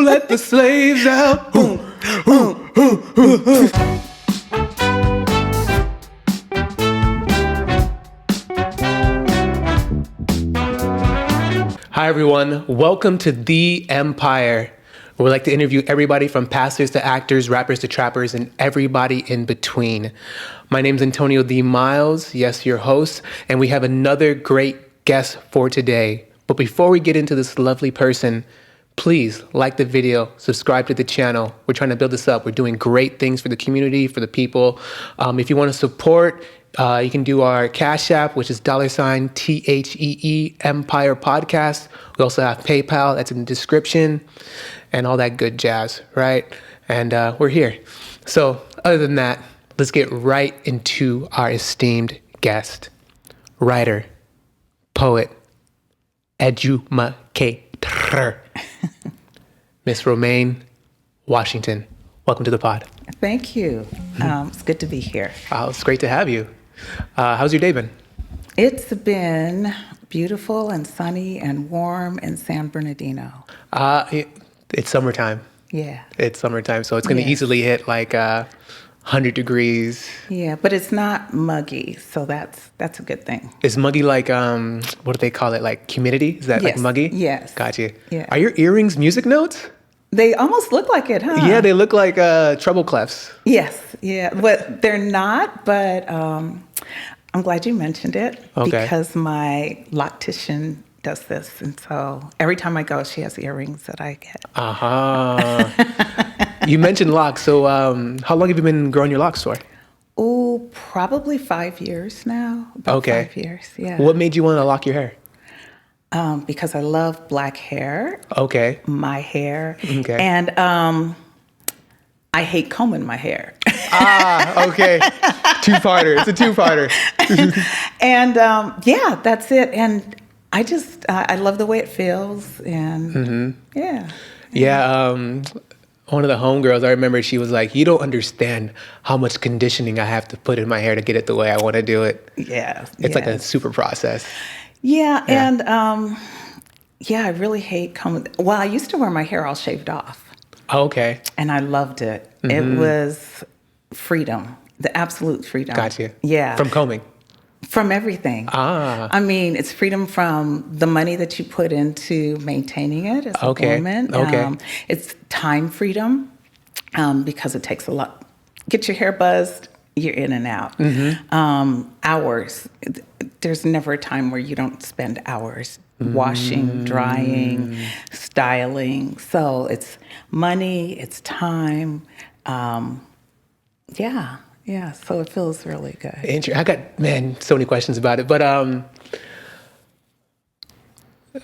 Let the slaves out. Hi, everyone. Welcome to The Empire. We like to interview everybody from pastors to actors, rappers to trappers, and everybody in between. My name's Antonio D. Miles, yes, your host, and we have another great guest for today. But before we get into this lovely person, please like the video, subscribe to the channel. We're trying to build this up. We're doing great things for the community, for the people. If you want to support, you can do our CashApp, which is $TheeEmpirePodcast. We also have PayPal, that's in the description, and all that good jazz, right? And we're here. So other than that, let's get right into our esteemed guest, writer, poet, educator, Miss Romaine Washington. Welcome to the pod. Thank you. It's good to be here. It's great to have you. How's your day been? It's been beautiful and sunny and warm in San Bernardino. It's summertime. Yeah. It's summertime, so it's going to easily hit like 100 degrees. Yeah, but it's not muggy, so that's a good thing. Is muggy like, what do they call it, like humidity? Is that like muggy? Yes. Gotcha. Yeah. Are your earrings music notes? They almost look like it, huh? Yeah, they look like treble clefs. Yes, yeah. But they're not, but I'm glad you mentioned it because my loctician does this. And so every time I go, she has earrings that I get. You mentioned locks. So how long have you been growing your locks for? Oh, probably 5 years now. About 5 years, yeah. What made you want to lock your hair? Because I love black hair. Okay. My hair. Okay. And I hate combing my hair. Okay. Two-parter. It's a two-parter. And yeah, that's it. And I just, I love the way it feels. And yeah. Yeah. One of the homegirls, I remember she was like, you don't understand how much conditioning I have to put in my hair to get it the way I want to do it. Yeah. It's like a super process. Yeah. And yeah, I really hate combing. Well, I used to wear my hair all shaved off. Okay. And I loved it. It was freedom, the absolute freedom. Gotcha. Yeah. From combing? From everything. I mean, it's freedom from the money that you put into maintaining it as a woman. Okay. It's time freedom because it takes a lot. Get your hair buzzed, you're in and out. Hours. There's never a time where you don't spend hours washing, drying, styling. So it's money, it's time. Yeah, so it feels really good. I got, so many questions about it. But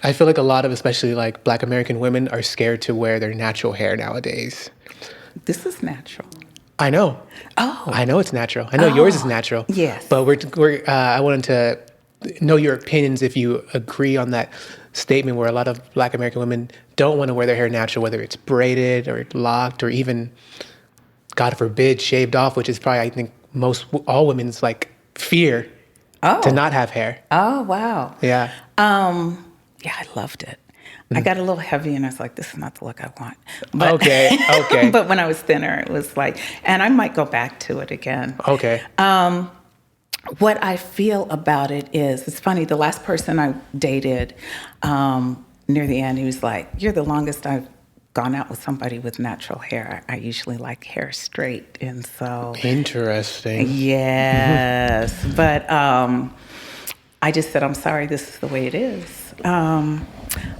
I feel like a lot of, especially like Black American women, are scared to wear their natural hair nowadays. This is natural. I know. Oh. I know it's natural. I know yours is natural. Yes. But I wanted to know your opinions if you agree on that statement where a lot of Black American women don't want to wear their hair natural, whether it's braided or locked or even, God forbid, shaved off, which is probably, I think, all women's like fear to not have hair. Oh, wow. Yeah. Yeah, I loved it. I got a little heavy and I was like, this is not the look I want. But, Okay. But when I was thinner, it was like, and I might go back to it again. Okay. What I feel about it is, it's funny, the last person I dated, near the end, he was like, you're the longest I've gone out with somebody with natural hair. I usually like hair straight. And so. Interesting. Yes. But I just said, I'm sorry, this is the way it is.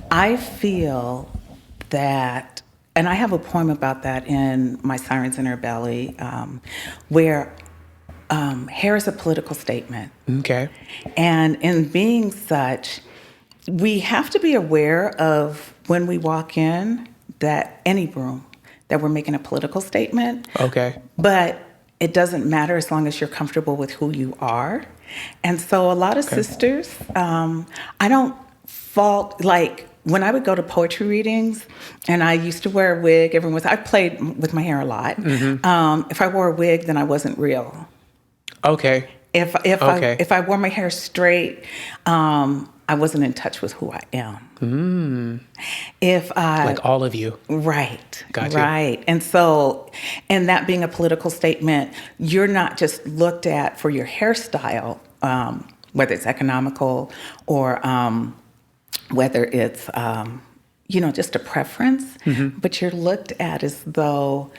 I feel that, and I have a poem about that in my Sirens in Her Belly, where hair is a political statement. Okay. And in being such, we have to be aware of when we walk in that any room that we're making a political statement. Okay. But it doesn't matter as long as you're comfortable with who you are. And so a lot of sisters, I don't fault, like when I would go to poetry readings and I used to wear a wig, I played with my hair a lot. If I wore a wig, then I wasn't real. Okay. If I wore my hair straight, I wasn't in touch with who I am. If I Like all of you. Right. Gotcha. Right. And so, and that being a political statement, you're not just looked at for your hairstyle, whether it's economical or whether it's, just a preference, but you're looked at as though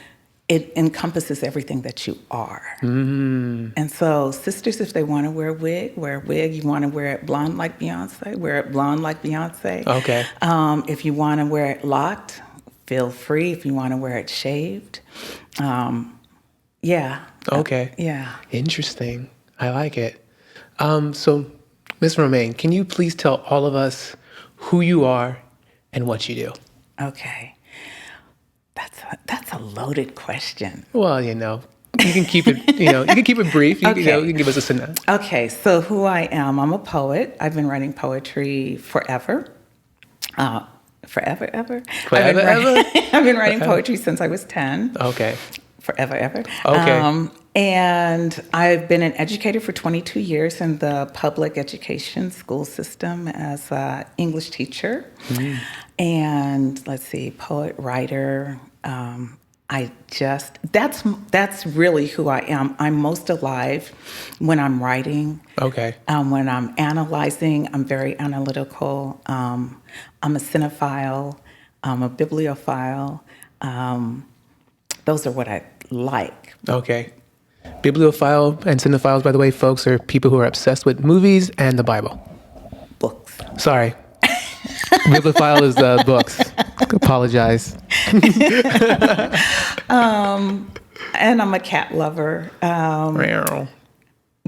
it encompasses everything that you are. And so sisters, if they want to wear a wig. You want to wear it blonde like Beyonce, wear it blonde like Beyonce. Okay. If you want to wear it locked, feel free. If you want to wear it shaved. Yeah. Okay. Yeah. Interesting. I like it. So, Ms. Romaine, can you please tell all of us who you are and what you do? Okay. That's a loaded question. Well, you can keep it, you can keep it brief. You can give us a synopsis. Okay, so who I am, I'm a poet. I've been writing poetry forever. Forever, ever? Forever, ever? I've been writing poetry since I was 10. Okay. Forever, ever. Okay. And I've been an educator for 22 years in the public education school system as an English teacher. And let's see, poet, writer. That's really who I am. I'm most alive when I'm writing. Okay. When I'm analyzing, I'm very analytical. I'm a cinephile. I'm a bibliophile. Those are what I like. Okay. Bibliophile and cinephiles, by the way, folks, are people who are obsessed with movies and the Bible. Books. Sorry. Bibliophile is the books. Apologize. And I'm a cat lover. Meow.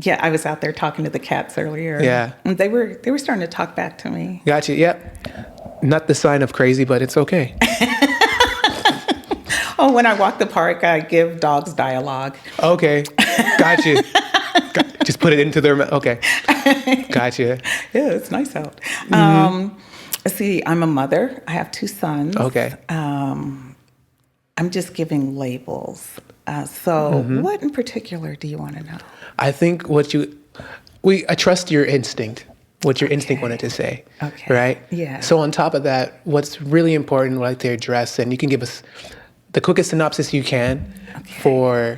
Yeah, I was out there talking to the cats earlier. Yeah. And they were starting to talk back to me. Gotcha. Yep. Not the sign of crazy, but it's okay. Oh, when I walk the park, I give dogs dialogue. Okay. Gotcha. Just put it into their mouth. Okay. Gotcha. Yeah, it's nice out. Let's see, I'm a mother. I have 2 sons. Okay. I'm just giving labels. What in particular do you want to know? I think I trust your instinct, what your instinct wanted to say. Okay. Right? Yeah. So on top of that, what's really important, I'd like to address, and you can give us the quickest synopsis you can for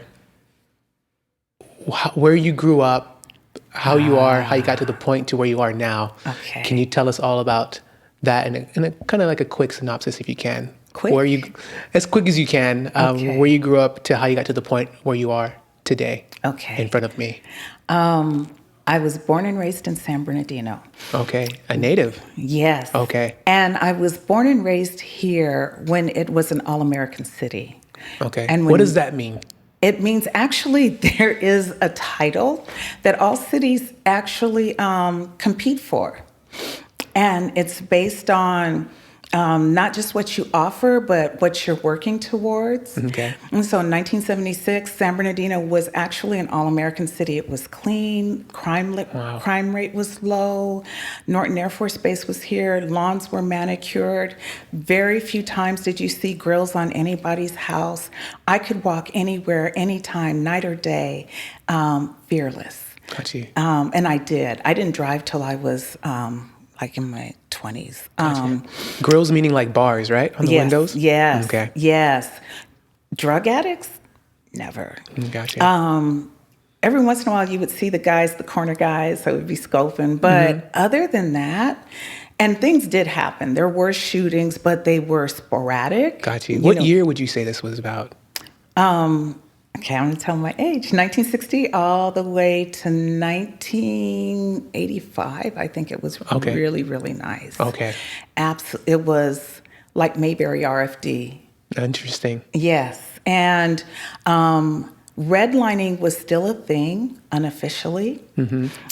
where you grew up, how you are, how you got to the point to where you are now. Okay. Can you tell us all about that in a kind of like a quick synopsis if you can? Quick? As quick as you can, where you grew up to how you got to the point where you are today. Okay. In front of me. I was born and raised in San Bernardino. Okay. A native. Yes. Okay. And I was born and raised here when it was an all-American city. Okay. And what does that mean? It means actually there is a title that all cities actually compete for. And it's based on not just what you offer, but what you're working towards. Okay. And so in 1976, San Bernardino was actually an all-American city. It was clean, crime rate was low, Norton Air Force Base was here, lawns were manicured. Very few times did you see grills on anybody's house. I could walk anywhere, anytime, night or day, fearless. Gotcha. And I did. I didn't drive till I was like in my 20s. Gotcha. Grills meaning like bars, right? On the windows? Yes. Okay. Yes. Drug addicts? Never. Gotcha. Every once in a while you would see the corner guys that would be scoping. But other than that, and things did happen. There were shootings, but they were sporadic. Gotcha. What year would you say this was about? Okay, I'm going to tell my age. 1960 all the way to 1985. I think it was really, really nice. Okay. Absolutely. It was like Mayberry RFD. Interesting. Yes. And redlining was still a thing unofficially.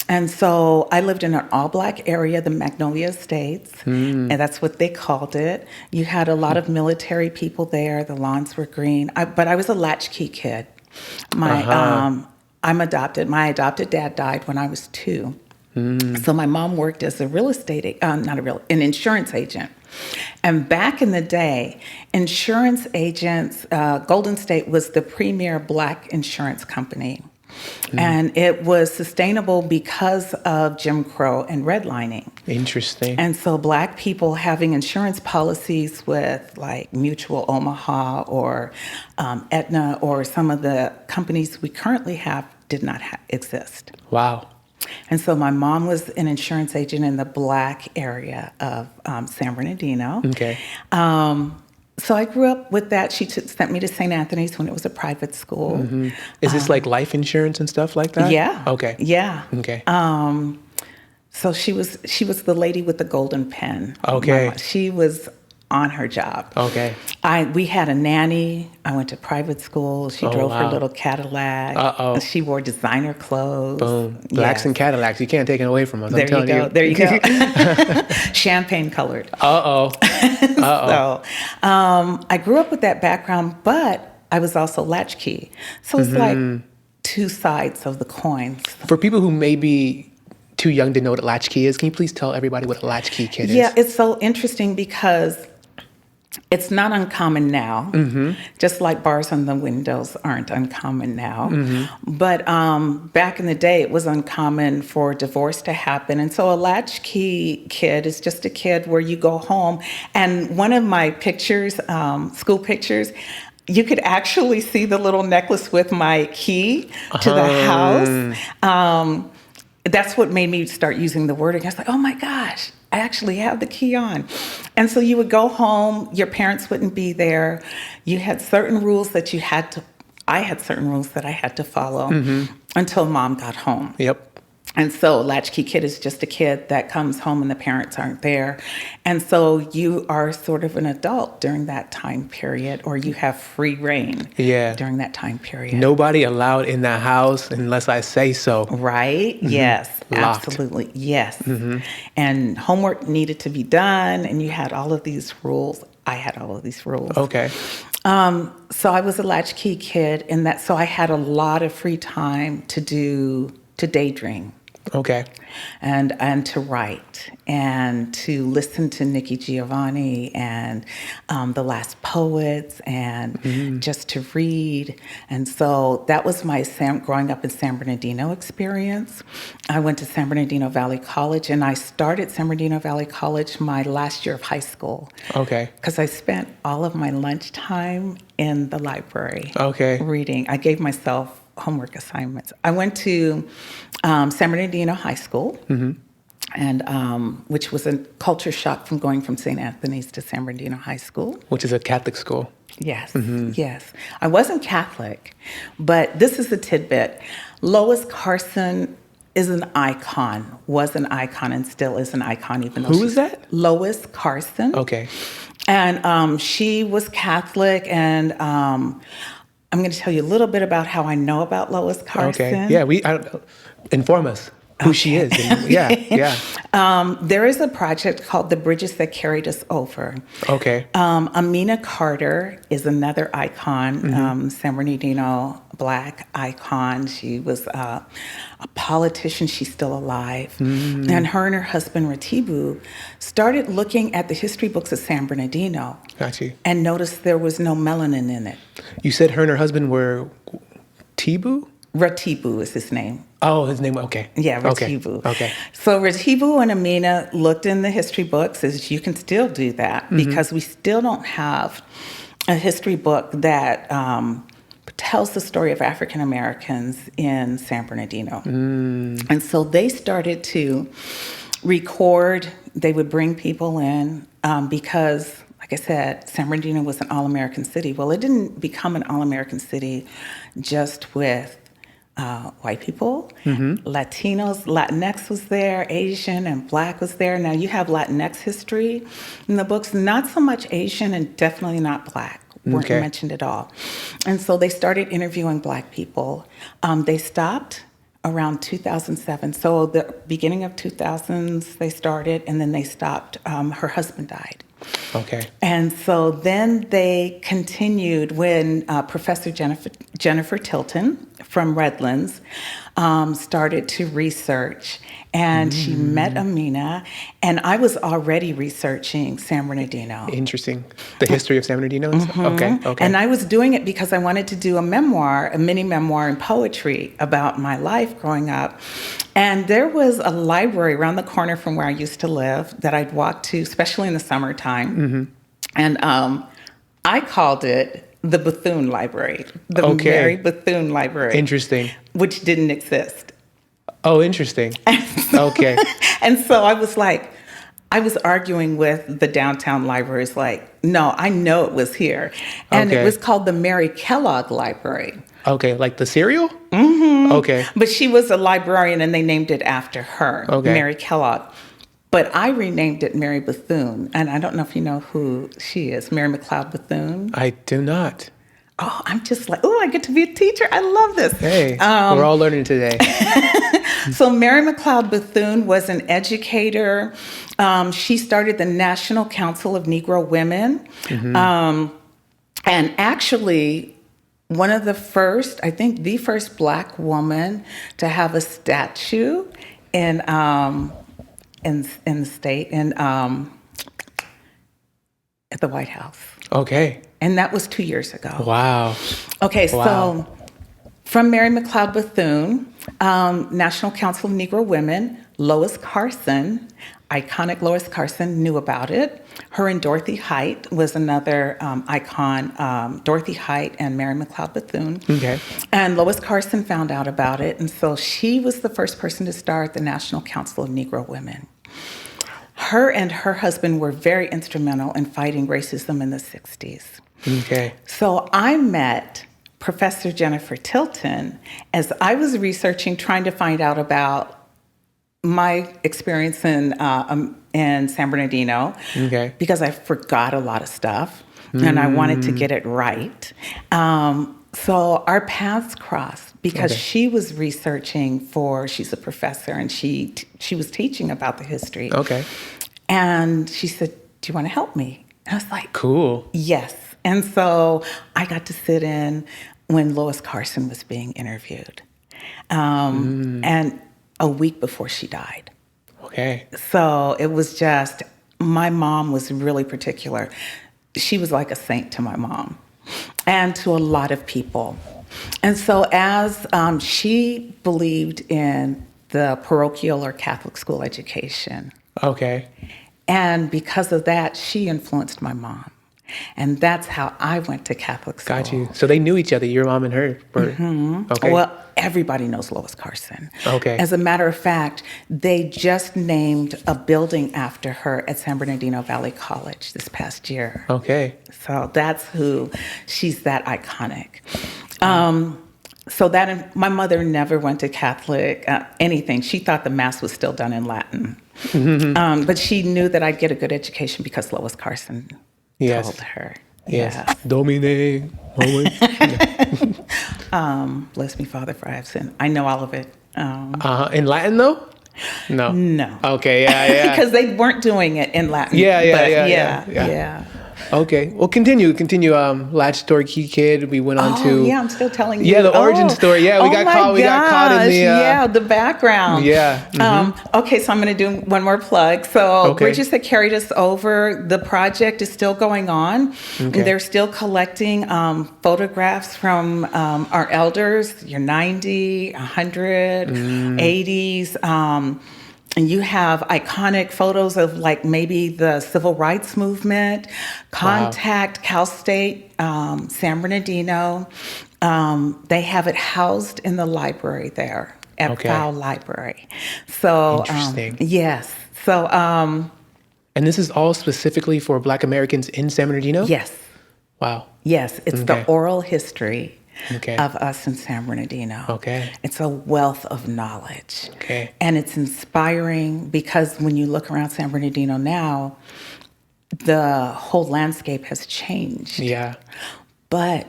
And so I lived in an all-black area, the Magnolia Estates, and that's what they called it. You had a lot of military people there. The lawns were green. But I was a latchkey kid. I'm adopted. My adopted dad died when I was 2. So my mom worked as an insurance agent. And back in the day, insurance agents, Golden State was the premier black insurance company. And it was sustainable because of Jim Crow and redlining. Interesting. And so Black people having insurance policies with like Mutual Omaha or Aetna or some of the companies we currently have did not exist. Wow. And so my mom was an insurance agent in the Black area of San Bernardino. Okay. So I grew up with that. She sent me to St. Anthony's when it was a private school. Is this like life insurance and stuff like that? Yeah. Okay. Yeah. Okay. So she was the lady with the golden pen. Okay. She was on her job. Okay. We had a nanny. I went to private school. She drove her little Cadillac. Uh-oh. She wore designer clothes. Boom. Blacks and Cadillacs. You can't take it away from us. There I'm telling you go. There you go. Champagne colored. Uh-oh. So I grew up with that background, but I was also latchkey. So it's like two sides of the coin. For people who may be too young to know what a latchkey is, can you please tell everybody what a latchkey kid is? Yeah, it's so interesting because it's not uncommon now, just like bars on the windows aren't uncommon now. But back in the day, it was uncommon for divorce to happen. And so a latchkey kid is just a kid where you go home. And one of my pictures, school pictures, you could actually see the little necklace with my key to the house. That's what made me start using the word again. I was like, oh my gosh, I actually have the key on. And so you would go home, your parents wouldn't be there. You had certain rules that you had to, I had certain rules that I had to follow until mom got home. Yep. And so latchkey kid is just a kid that comes home and the parents aren't there. And so you are sort of an adult during that time period, or you have free reign during that time period. Nobody allowed in the house unless I say so. Right? Yes, Locked. absolutely. Yes. And homework needed to be done, and you had all of these rules. I had all of these rules. Okay. So I was a latchkey kid, and so I had a lot of free time to daydream. Okay. And to write and to listen to Nikki Giovanni and The Last Poets and just to read. And so that was my growing up in San Bernardino experience. I went to San Bernardino Valley College, and I started San Bernardino Valley College my last year of high school. Okay. Because I spent all of my lunchtime in the library reading. I gave myself homework assignments. I went to San Bernardino High School, and which was a culture shock from going from St. Anthony's to San Bernardino High School. Which is a Catholic school. Yes, yes. I wasn't Catholic, but this is a tidbit. Lois Carson is an icon, was an icon, and still is an icon. Even though Who is that? Lois Carson. Okay. And she was Catholic, and I'm going to tell you a little bit about how I know about Lois Carson. Okay. Yeah, inform us who she is. There is a project called The Bridges That Carried Us Over. Okay. Amina Carter is another icon, San Bernardino Black icon. She was a politician. She's still alive. And her husband, Ratibu, started looking at the history books of San Bernardino. Got you. And noticed there was no melanin in it. You said her and her husband were Tibu? Ratibu is his name. Oh, his name, okay. Yeah, Ratibu. Okay. So Ratibu and Amina looked in the history books, as you can still do that, because we still don't have a history book that tells the story of African Americans in San Bernardino. And so they started to record. They would bring people in because, like I said, San Bernardino was an all-American city. Well, it didn't become an all-American city just with white people. Latinos, Latinx was there, Asian and Black was there. Now you have Latinx history in the books, not so much Asian and definitely not Black. Weren't mentioned at all. And so they started interviewing Black people. They stopped around 2007. So the beginning of 2000s they started, and then they stopped. Her husband died. Okay. And so then they continued when Professor Jennifer Tilton from Redlands started to research, and she met Amina, and I was already researching San Bernardino. Interesting. The history of San Bernardino? Okay. And I was doing it because I wanted to do a mini memoir in poetry about my life growing up. And there was a library around the corner from where I used to live that I'd walk to, especially in the summertime. And I called it the Bethune Library, the Mary Bethune Library. Interesting. Which didn't exist. Oh, interesting. Okay. And so I was arguing with the downtown libraries, no, I know it was here. And it was called the Mary Kellogg Library. Okay, like the cereal? Mm-hmm. Okay. But she was a librarian, and they named it after her, Mary Kellogg. But I renamed it Mary Bethune, and I don't know if you know who she is, Mary McLeod Bethune. I do not. Oh, I'm just I get to be a teacher. I love this. Hey, we're all learning today. So Mary McLeod Bethune was an educator. She started the National Council of Negro Women. And actually, one of the first, I think the first Black woman to have a statue in the state, at the White House. Okay. And that was 2 years ago. Wow. Okay, so from Mary McLeod Bethune, National Council of Negro Women, Lois Carson, iconic Lois Carson, knew about it. Her and Dorothy Height was another icon, Dorothy Height and Mary McLeod Bethune. Okay. And Lois Carson found out about it, and so she was the first person to start the National Council of Negro Women. Her and her husband were very instrumental in fighting racism in the 60s. Okay. So I met Professor Jennifer Tilton as I was researching, trying to find out about my experience in San Bernardino, because I forgot a lot of stuff and I wanted to get it right. So our paths crossed because she was researching she's a professor, and she was teaching about the history. Okay. And she said, "Do you want to help me?" And I was like, "Cool. Yes." And so I got to sit in when Lois Carson was being interviewed. And a week before she died. Okay. So it was just, my mom was really particular. She was like a saint to my mom and to a lot of people. And so as she believed in the parochial or Catholic school education. Okay. And because of that, she influenced my mom. And that's how I went to Catholic school. Got you. So they knew each other, your mom and her? Okay. Well, everybody knows Lois Carson. Okay. As a matter of fact, they just named a building after her at San Bernardino Valley College this past year. Okay. So that's she's that iconic. So my mother never went to Catholic anything. She thought the Mass was still done in Latin. But she knew that I'd get a good education because Lois Carson told her. Yes. Domine. Bless me, Father, for I have sinned. I know all of it. In Latin, though? No. No. Okay, yeah. Because they weren't doing it in Latin. Yeah. Okay. Well, continue. Latch Door Key Kid. We went on to. Yeah, I'm still telling you. Yeah, the origin story. Yeah, we got caught in the. The background. Yeah. Mm-hmm. Okay, so I'm going to do one more plug. So Bridges that carried us over. The project is still going on. Okay. They're still collecting photographs from our elders. You're 90, 100, 80s. And you have iconic photos of maybe the civil rights movement, Contact, Cal State, San Bernardino. They have it housed in the library there at Fav Library. So, interesting. Yes. So, and this is all specifically for Black Americans in San Bernardino? Yes. Wow. Yes. It's the oral history of us in San Bernardino. Okay. It's a wealth of knowledge. Okay. And it's inspiring because when you look around San Bernardino now, the whole landscape has changed. Yeah. But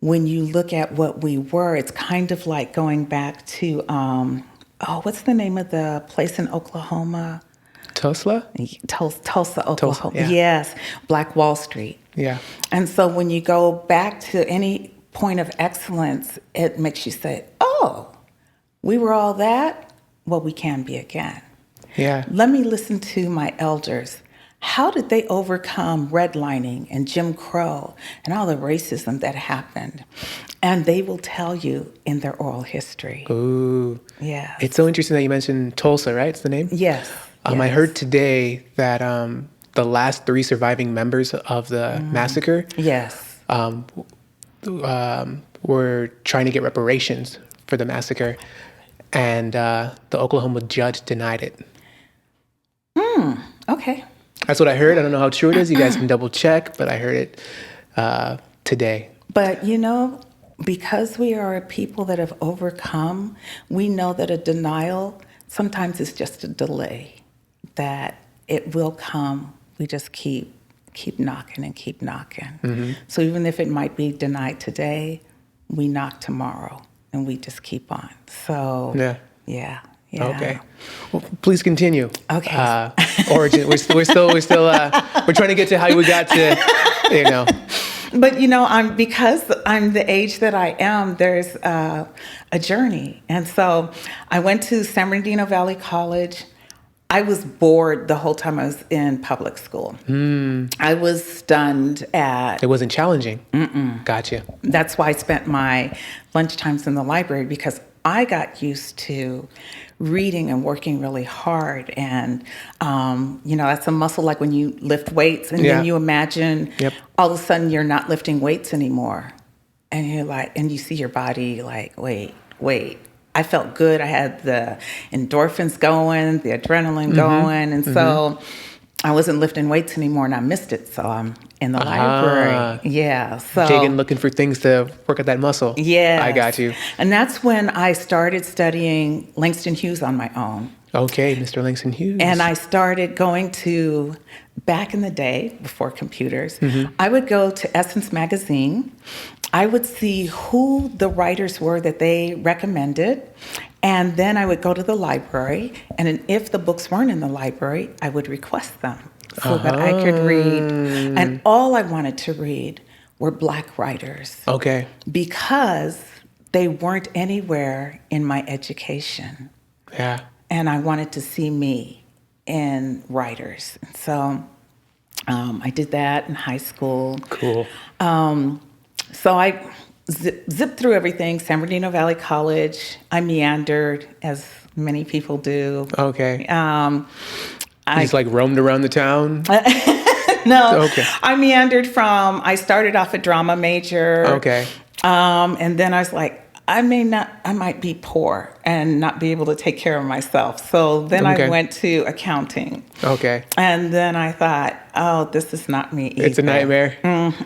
when you look at what we were, it's kind of like going back to, what's the name of the place in Oklahoma? Tulsa, Oklahoma. Tulsa, yeah. Yes. Black Wall Street. Yeah. And so when you go back to any point of excellence, it makes you say, we were all that, well, we can be again. Yeah. Let me listen to my elders. How did they overcome redlining and Jim Crow and all the racism that happened? And they will tell you in their oral history. Ooh. Yeah. It's so interesting that you mentioned Tulsa, right? It's the name? Yes. I heard today that the last 3 surviving members of the massacre Yes. were trying to get reparations for the massacre, and the Oklahoma judge denied it. Okay. That's what I heard. I don't know how true it is. You guys can double check, but I heard it today. But, because we are a people that have overcome, we know that a denial sometimes is just a delay, that it will come. We just keep knocking and keep knocking. So even if it might be denied today, we knock tomorrow and we just keep on. So, yeah. Okay. Well, please continue. Okay. Origin. We're trying to get to how we got to, But because I'm the age that I am, there's a journey. And so I went to San Bernardino Valley College. I was bored the whole time I was in public school. I was stunned at... It wasn't challenging. Gotcha. That's why I spent my lunchtimes in the library, because I got used to reading and working really hard. And, that's a muscle like when you lift weights and then you imagine all of a sudden you're not lifting weights anymore. And you're like, and you see your body like, wait. I felt good. I had the endorphins going, the adrenaline going. And so I wasn't lifting weights anymore and I missed it. So I'm in the library. Yeah. So digging, looking for things to work at that muscle. Yeah. I got you. And that's when I started studying Langston Hughes on my own. Okay, Mr. Langston Hughes. And I started going to, back in the day, before computers, I would go to Essence Magazine. I would see who the writers were that they recommended. And then I would go to the library. And if the books weren't in the library, I would request them so that I could read. And all I wanted to read were Black writers. Okay. Because they weren't anywhere in my education. Yeah. And I wanted to see me in writers. And so I did that in high school. Cool. So I zipped through everything, San Bernardino Valley College. I meandered, as many people do. Okay. I just like roamed around the town? No. Okay. I meandered I started off a drama major. Okay. And then I was like, I might be poor and not be able to take care of myself. So then I went to accounting. Okay. And then I thought, oh, this is not me either. It's a nightmare.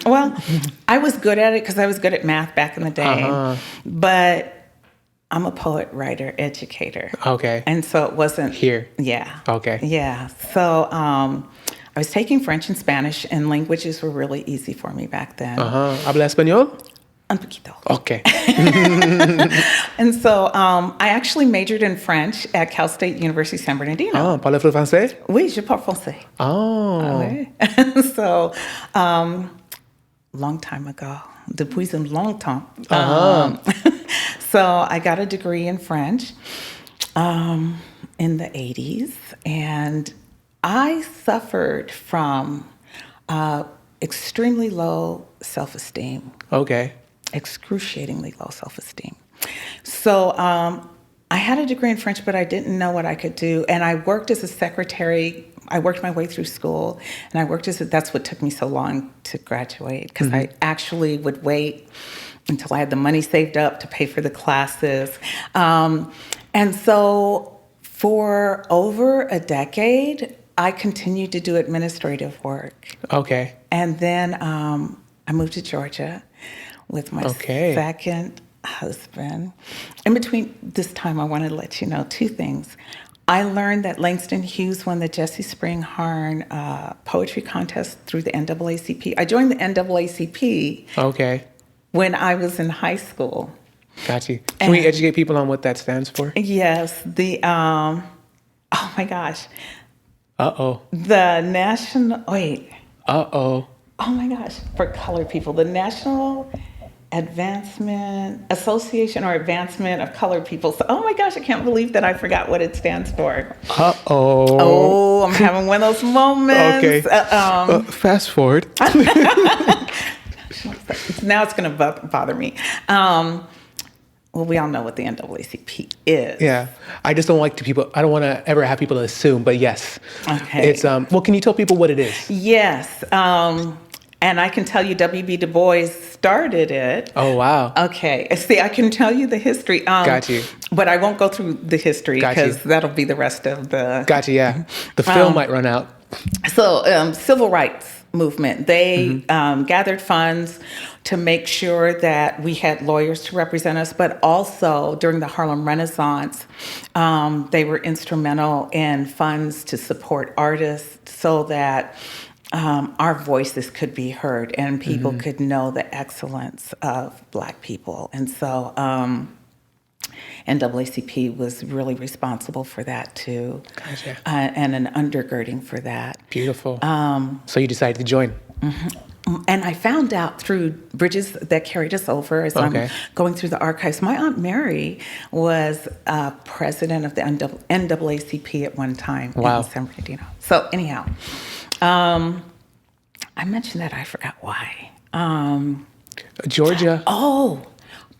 Well, I was good at it because I was good at math back in the day. But I'm a poet, writer, educator. Okay. And so it wasn't... Here. Yeah. Okay. Yeah. So I was taking French and Spanish, and languages were really easy for me back then. ¿Habla español? Un poquito. Okay. And so I actually majored in French at Cal State University San Bernardino. Ah, parlez-vous français? Oui, je parle français. Oh. Oui. So, long time ago, depuis un longtemps. So I got a degree in French in the 80s, and I suffered from extremely low self-esteem. Okay. Excruciatingly low self-esteem. So I had a degree in French, but I didn't know what I could do. And I worked as a secretary. I worked my way through school, and that's what took me so long to graduate, because I actually would wait until I had the money saved up to pay for the classes. And so for over a decade, I continued to do administrative work. Okay. And then I moved to Georgia with my second husband. In between this time, I wanted to let you know 2 things. I learned that Langston Hughes won the Jessie Springhorn poetry contest through the NAACP. I joined the NAACP when I was in high school. Got you. Can we educate people on what that stands for? Yes. Oh my gosh. Uh-oh. The national, wait. Uh-oh. Oh my gosh, for colored people, the National Association or Advancement of Colored People. So, oh my gosh, I can't believe that I forgot what it stands for. Oh, I'm having one of those moments. Okay. Fast forward. Now it's going to bother me. Well, we all know what the NAACP is. Yeah. I just don't like I don't want to ever have people assume, but yes. Okay. It's, well, can you tell people what it is? Yes. And I can tell you W.B. Du Bois started it. Oh, wow. Okay. See, I can tell you the history. Got you. But I won't go through the history because that'll be the rest of the... Got you, yeah. The film might run out. So, civil rights movement. They gathered funds to make sure that we had lawyers to represent us, but also during the Harlem Renaissance, they were instrumental in funds to support artists so that our voices could be heard and people could know the excellence of Black people. And so NAACP was really responsible for that too. Gotcha. And an undergirding for that. Beautiful. So you decided to join. And I found out through bridges that carried us over as I'm going through the archives. My Aunt Mary was president of the NAACP at one time in San Bernardino. So anyhow, I mentioned that. I forgot why. Georgia. Oh,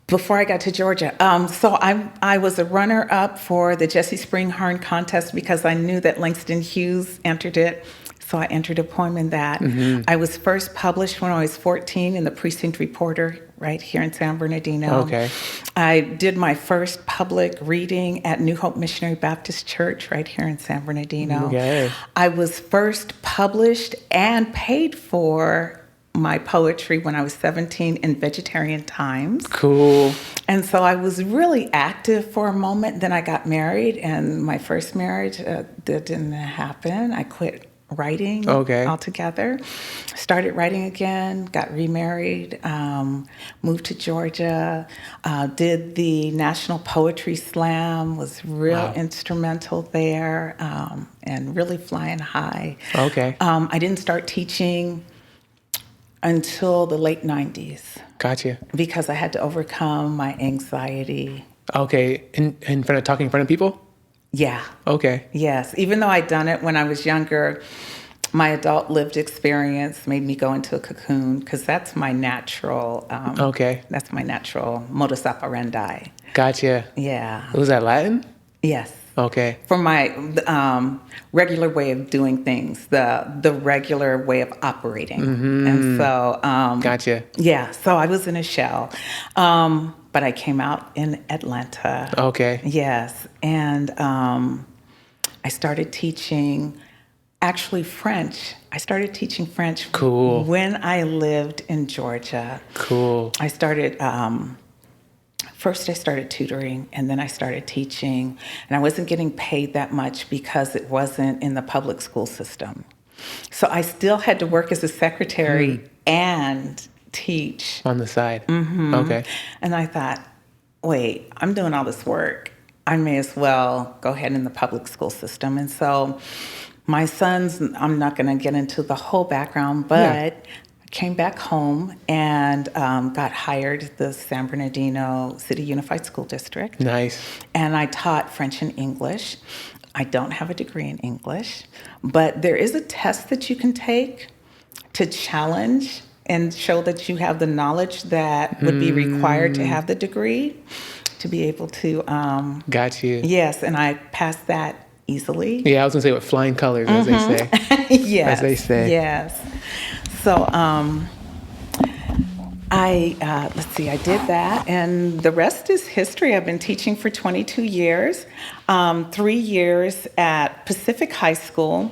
before I got to Georgia. So I was a runner-up for the Jessie Springhorn contest because I knew that Langston Hughes entered it. So I entered a poem in that. I was first published when I was 14 in the Precinct Reporter right here in San Bernardino. Okay. I did my first public reading at New Hope Missionary Baptist Church right here in San Bernardino. Okay. I was first published and paid for my poetry when I was 17 in Vegetarian Times. Cool. And so I was really active for a moment. Then I got married, and my first marriage, that didn't happen. I quit writing altogether. Started writing again, got remarried, moved to Georgia, did the National Poetry Slam, was real instrumental there, and really flying high. Okay. I didn't start teaching until the late 90s. Gotcha. Because I had to overcome my anxiety. Okay. In front of talking in front of people? Yeah. Okay. Yes. Even though I'd done it when I was younger, my adult lived experience made me go into a cocoon because that's my natural. That's my natural modus operandi. Gotcha. Yeah. Was that Latin? Yes. Okay. For my regular way of doing things, the regular way of operating, and so. Gotcha. Yeah. So I was in a shell. But I came out in Atlanta. Okay. Yes. And I started teaching, actually French. I started teaching French when I lived in Georgia. Cool. I started, first I started tutoring, and then I started teaching. And I wasn't getting paid that much because it wasn't in the public school system. So I still had to work as a secretary and teach on the side. Okay. And I thought, wait, I'm doing all this work. I may as well go ahead in the public school system. And so my sons, I'm not going to get into the whole background, but I came back home and got hired at the San Bernardino City Unified School District. Nice. And I taught French and English. I don't have a degree in English, but there is a test that you can take to challenge and show that you have the knowledge that would be required to have the degree to be able to. Got you. Yes, and I passed that easily. Yeah, I was gonna say with flying colors, as they say. Yes. As they say. Yes. So let's see, I did that, and the rest is history. I've been teaching for 22 years, 3 years at Pacific High School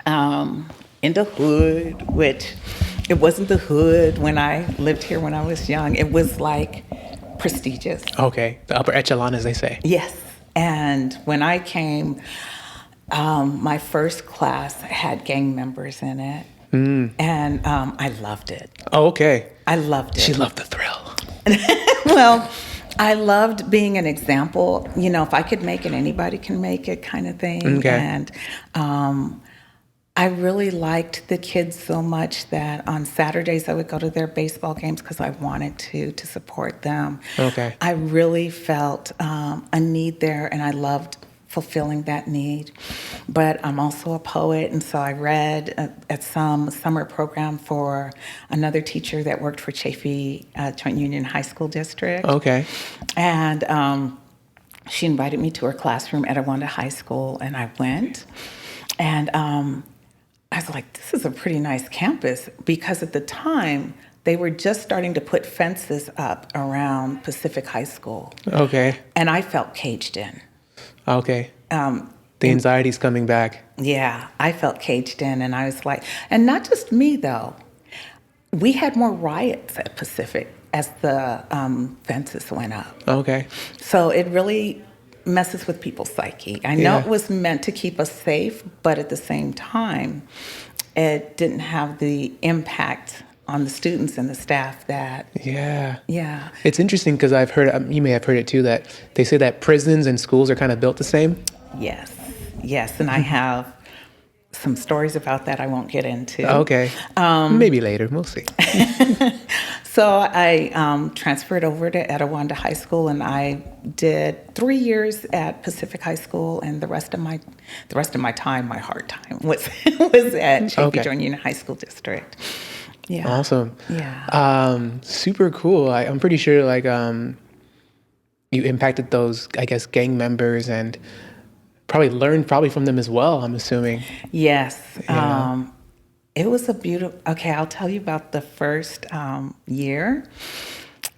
in the hood, which it wasn't the hood when I lived here when I was young. It was like prestigious. Okay, the upper echelon, as they say. Yes, and when I came, my first class had gang members in it. And I loved it. Oh, okay. I loved it. She loved the thrill. Well, I loved being an example. You know, if I could make it, anybody can make it kind of thing. Okay. And I really liked the kids so much that on Saturdays I would go to their baseball games because I wanted to support them. Okay. I really felt a need there, and I loved fulfilling that need. But I'm also a poet, and so I read at some summer program for another teacher that worked for Chaffee Joint Union High School District. Okay. And she invited me to her classroom at Etiwanda High School, and I went. And I was like, this is a pretty nice campus, because at the time, they were just starting to put fences up around Pacific High School. Okay. And I felt caged in. Okay. The anxiety's coming back. Yeah, I felt caged in, and I was like, and not just me, though. We had more riots at Pacific as the fences went up. Okay. So it really messes with people's psyche. I know it was meant to keep us safe, but at the same time, it didn't have the impact on the students and the staff that... Yeah. It's interesting because I've heard, you may have heard it too, that they say that prisons and schools are kind of built the same. Yes, and I have some stories about that I won't get into. Okay. Maybe later, we'll see. So I transferred over to Etiwanda High School, and I did 3 years at Pacific High School, and the rest of my time, my hard time, was at Chaffee Joint Union High School District. Yeah. Awesome. Yeah. Super cool. I'm pretty sure you impacted those, I guess, gang members, and probably learned from them as well, I'm assuming. Yes. Yeah. It was a beautiful... Okay, I'll tell you about the first year.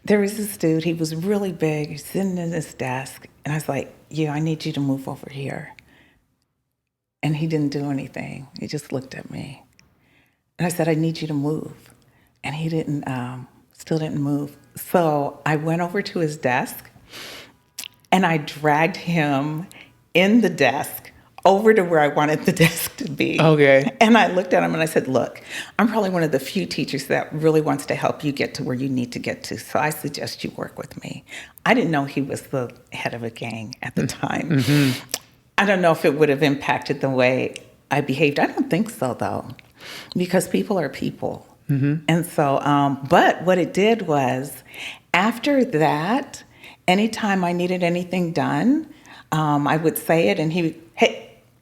There was this dude, he was really big, he's sitting in his desk, and I was like, I need you to move over here. And he didn't do anything. He just looked at me. And I said, I need you to move. And he still didn't move. So I went over to his desk, and I dragged him in the desk over to where I wanted the desk to be. Okay. And I looked at him and I said, look, I'm probably one of the few teachers that really wants to help you get to where you need to get to. So I suggest you work with me. I didn't know he was the head of a gang at the time. Mm-hmm. I don't know if it would have impacted the way I behaved. I don't think so, though, because people are people. Mm-hmm. And so, but what it did was, after that, anytime I needed anything done, I would say it, and he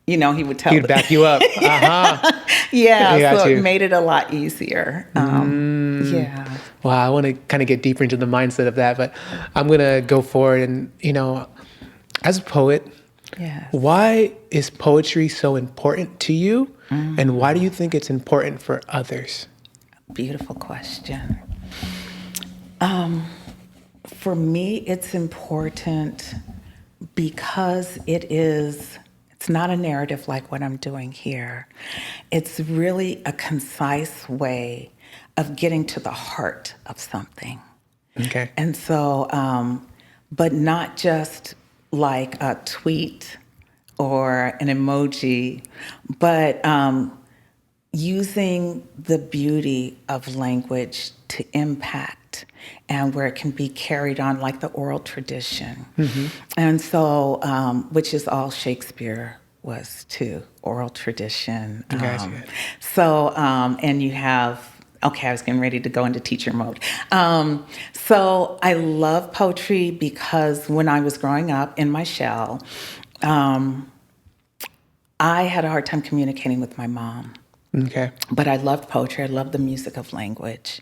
would tell. He'd back you up. Uh-huh. Yeah, so it made it a lot easier. Yeah. Wow, I want to kind of get deeper into the mindset of that, but I'm going to go forward. And, as a poet, why is poetry so important to you? And why do you think it's important for others? Beautiful question. For me, it's important because it's not a narrative like what I'm doing here. It's really a concise way of getting to the heart of something. Okay. And so, but not just like a tweet or an emoji, but using the beauty of language to impact, and where it can be carried on like the oral tradition. Mm-hmm. And so, which is all Shakespeare was too, oral tradition. So, and you have, I was getting ready to go into teacher mode. So I love poetry because when I was growing up in my shell, I had a hard time communicating with my mom. Okay. But I loved poetry. I loved the music of language.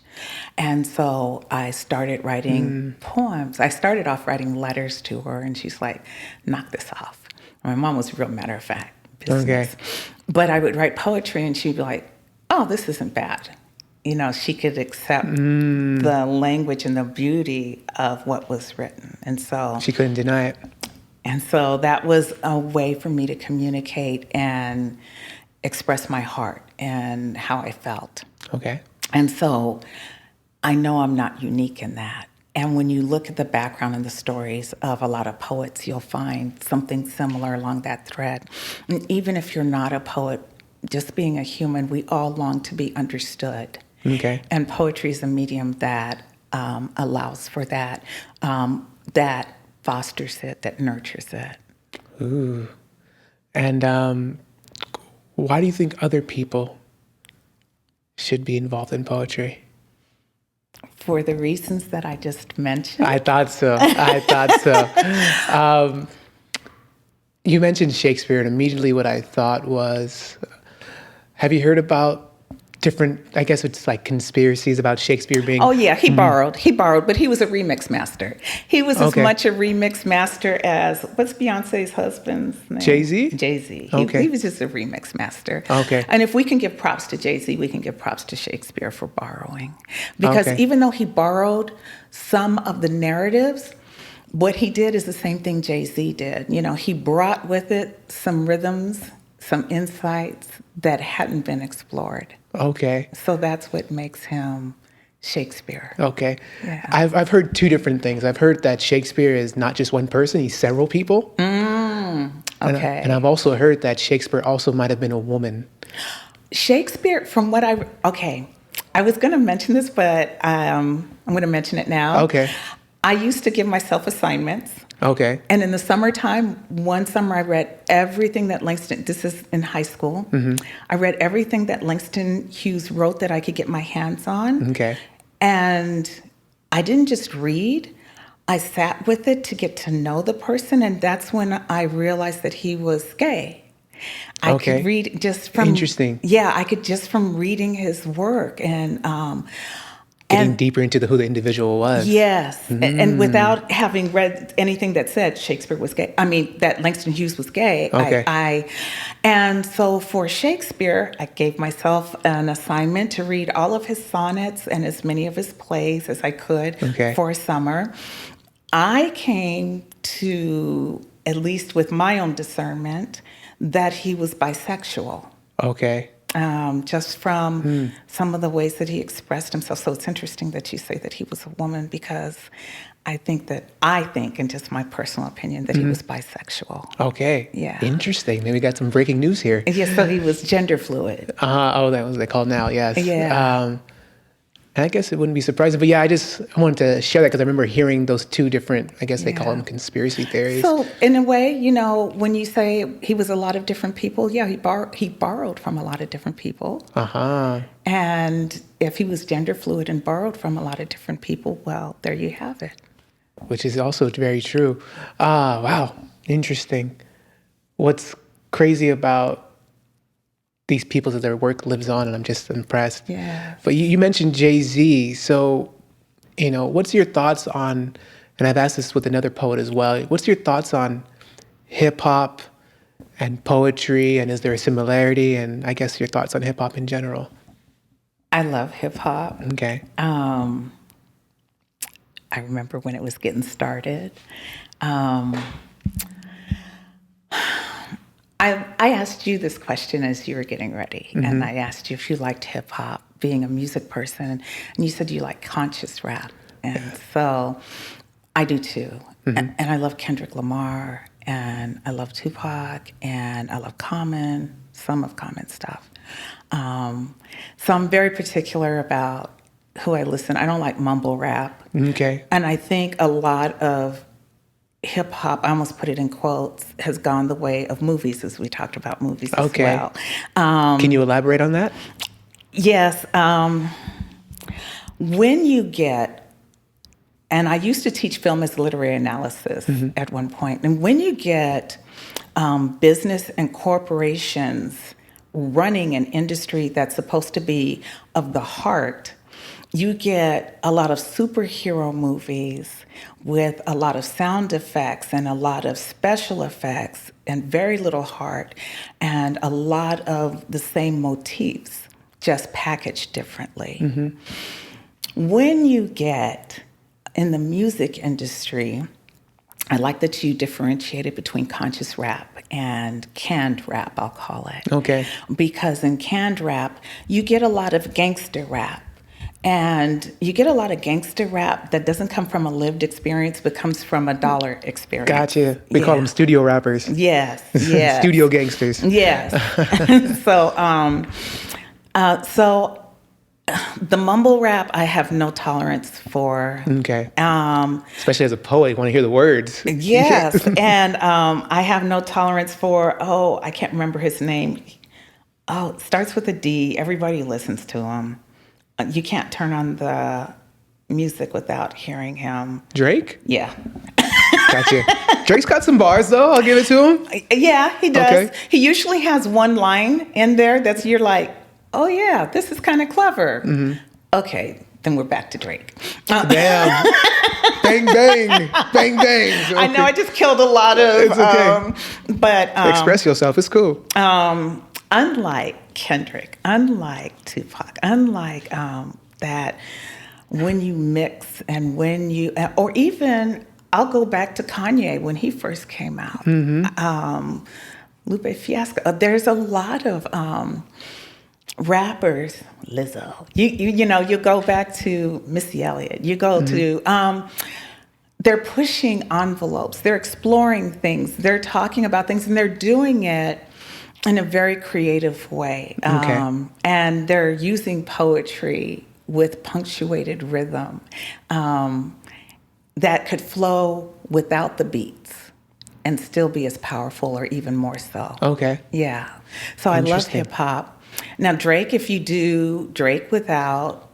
And so I started writing poems. I started off writing letters to her, and she's like, knock this off. My mom was a real matter of fact business. Okay. But I would write poetry, and she'd be like, oh, this isn't bad. She could accept the language and the beauty of what was written. And so she couldn't deny it. And so that was a way for me to communicate and express my heart and how I felt. Okay. And so I know I'm not unique in that. And when you look at the background and the stories of a lot of poets, you'll find something similar along that thread. And even if you're not a poet, just being a human, we all long to be understood. Okay. And poetry is a medium that allows for that, that fosters it, that nurtures it. Ooh. And Why do you think other people should be involved in poetry? For the reasons that I just mentioned. I thought so. You mentioned Shakespeare, and immediately what I thought was, have you heard about different, I guess it's like conspiracies about Shakespeare being... Oh, yeah, he borrowed, but he was a remix master. He was as much a remix master as, what's Beyonce's husband's name? Jay-Z? Jay-Z. Okay. He was just a remix master. Okay. And if we can give props to Jay-Z, we can give props to Shakespeare for borrowing. Because even though he borrowed some of the narratives, what he did is the same thing Jay-Z did. You know, he brought with it some rhythms, some insights that hadn't been explored. Okay. So that's what makes him Shakespeare. Okay. Yeah. I've heard two different things. I've heard that Shakespeare is not just one person, he's several people. Okay. And I've also heard that Shakespeare also might have been a woman. Shakespeare, from what I was going to mention this, but I'm going to mention it now. Okay. I used to give myself assignments. Okay. And in the summertime, one summer I read everything that Langston, this is in high school, I read everything that Langston Hughes wrote that I could get my hands on. Okay. And I didn't just read, I sat with it to get to know the person, and that's when I realized that he was gay. I could read just from... Interesting. Yeah, I could just from reading his work and... Getting deeper into who the individual was. Yes. And without having read anything that said Shakespeare was gay, that Langston Hughes was gay. Okay. And so for Shakespeare, I gave myself an assignment to read all of his sonnets and as many of his plays as I could for a summer. I came to, at least with my own discernment, that he was bisexual. Okay. Just from some of the ways that he expressed himself. So it's interesting that you say that he was a woman, because I think, in just my personal opinion, that he was bisexual. Okay. Yeah. Interesting. Maybe we got some breaking news here. Yes, so he was gender fluid. That was what they call now, yes. Yeah. And I guess it wouldn't be surprising, but yeah, I wanted to share that because I remember hearing those two different, I guess they call them conspiracy theories. So in a way, when you say he was a lot of different people, yeah, he borrowed from a lot of different people. And if he was gender fluid and borrowed from a lot of different people, well, there you have it. Which is also very true. Wow, interesting. What's crazy about these people that their work lives on, and I'm just impressed. Yeah. But you mentioned Jay-Z, so what's your thoughts on? And I've asked this with another poet as well. What's your thoughts on hip hop and poetry, and is there a similarity? And I guess your thoughts on hip hop in general. I love hip hop. Okay. I remember when it was getting started. I asked you this question as you were getting ready, and I asked you if you liked hip hop, being a music person, and you said you like conscious rap, and so I do too. And I love Kendrick Lamar, and I love Tupac, and I love Common, some of Common's stuff. So I'm very particular about who I listen. I don't like mumble rap. Okay. And I think a lot of hip hop, I almost put it in quotes, has gone the way of movies, as we talked about movies as well. Can you elaborate on that? Yes. When you get, and I used to teach film as literary analysis at one point, and when you get business and corporations running an industry that's supposed to be of the heart, you get a lot of superhero movies with a lot of sound effects and a lot of special effects and very little heart and a lot of the same motifs, just packaged differently. When you get in the music industry, I like that you differentiated between conscious rap and canned rap, I'll call it. Okay. Because in canned rap, you get a lot of gangster rap. And you get a lot of gangster rap that doesn't come from a lived experience, but comes from a dollar experience. Gotcha. We call them studio rappers. Yes, yes. Studio gangsters. Yes. So the mumble rap, I have no tolerance for. Okay. Especially as a poet, you want to hear the words. Yes. And I have no tolerance for, I can't remember his name. Oh, it starts with a D. Everybody listens to him. You can't turn on the music without hearing him. Drake? Yeah. Gotcha. Drake's got some bars, though. I'll give it to him. Yeah, he does. Okay. He usually has one line in there that's you're like, oh, yeah, this is kind of clever. Okay, then we're back to Drake. Damn. Bang, bang. Bang, bang. Okay. I know I just killed a lot of... It's okay. But... Express yourself. It's cool. Unlike Kendrick, unlike Tupac, unlike that when you mix and when you... Or even, I'll go back to Kanye when he first came out. Lupe Fiasco. There's a lot of... rappers, Lizzo, you know, you go back to Missy Elliott, you go to, they're pushing envelopes, they're exploring things, they're talking about things, and they're doing it in a very creative way. And they're using poetry with punctuated rhythm that could flow without the beats and still be as powerful or even more so. Okay. Yeah. So I love hip hop. Now, Drake, if you do Drake without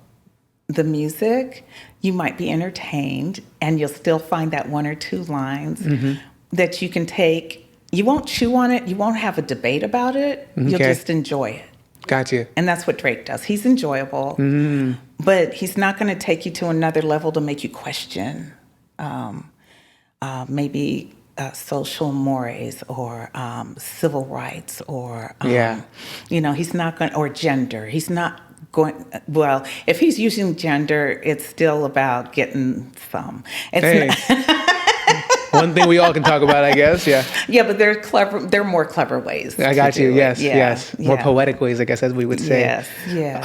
the music, you might be entertained and you'll still find that one or two lines that you can take. You won't chew on it. You won't have a debate about it. You'll just enjoy it. Gotcha. And that's what Drake does. He's enjoyable, but he's not going to take you to another level to make you question maybe social mores or civil rights or, you know, he's not going, or gender. He's not going, well, if he's using gender, it's still about getting some. It's one thing we all can talk about, I guess. Yeah. Yeah, but they're clever. There are more clever ways. I got you. Yes. Yeah, yes. More poetic ways, I guess, as we would say. Yes. Yes.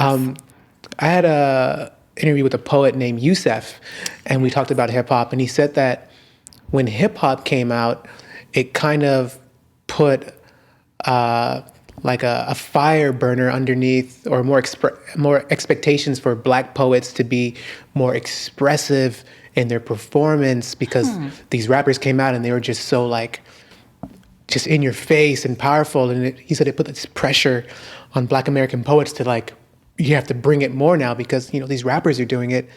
I had a interview with a poet named Yusef, and we talked about hip hop, and he said that when hip hop came out, it kind of put like a fire burner underneath, or more expectations for Black poets to be more expressive in their performance, because these rappers came out and they were just so like, just in your face and powerful. And he said it put this pressure on Black American poets to like, you have to bring it more now because, you know, these rappers are doing it.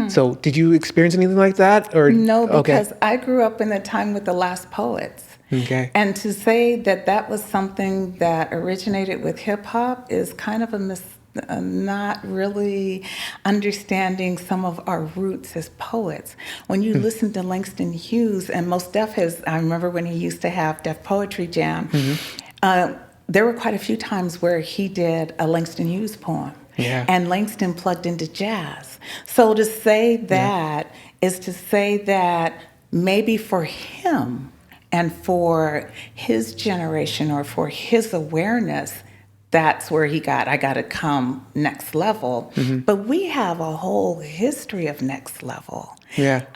So did you experience anything like that? Or no, because I grew up in the time with the last poets. Okay. And to say that that was something that originated with hip hop is kind of not really understanding some of our roots as poets. When you listen to Langston Hughes, and Mos Def I remember when he used to have Def Poetry Jam, there were quite a few times where he did a Langston Hughes poem. Yeah. And Langston plugged into jazz. So to say that is to say that maybe for him and for his generation or for his awareness, that's where I got to come next level. But we have a whole history of next level. Yeah.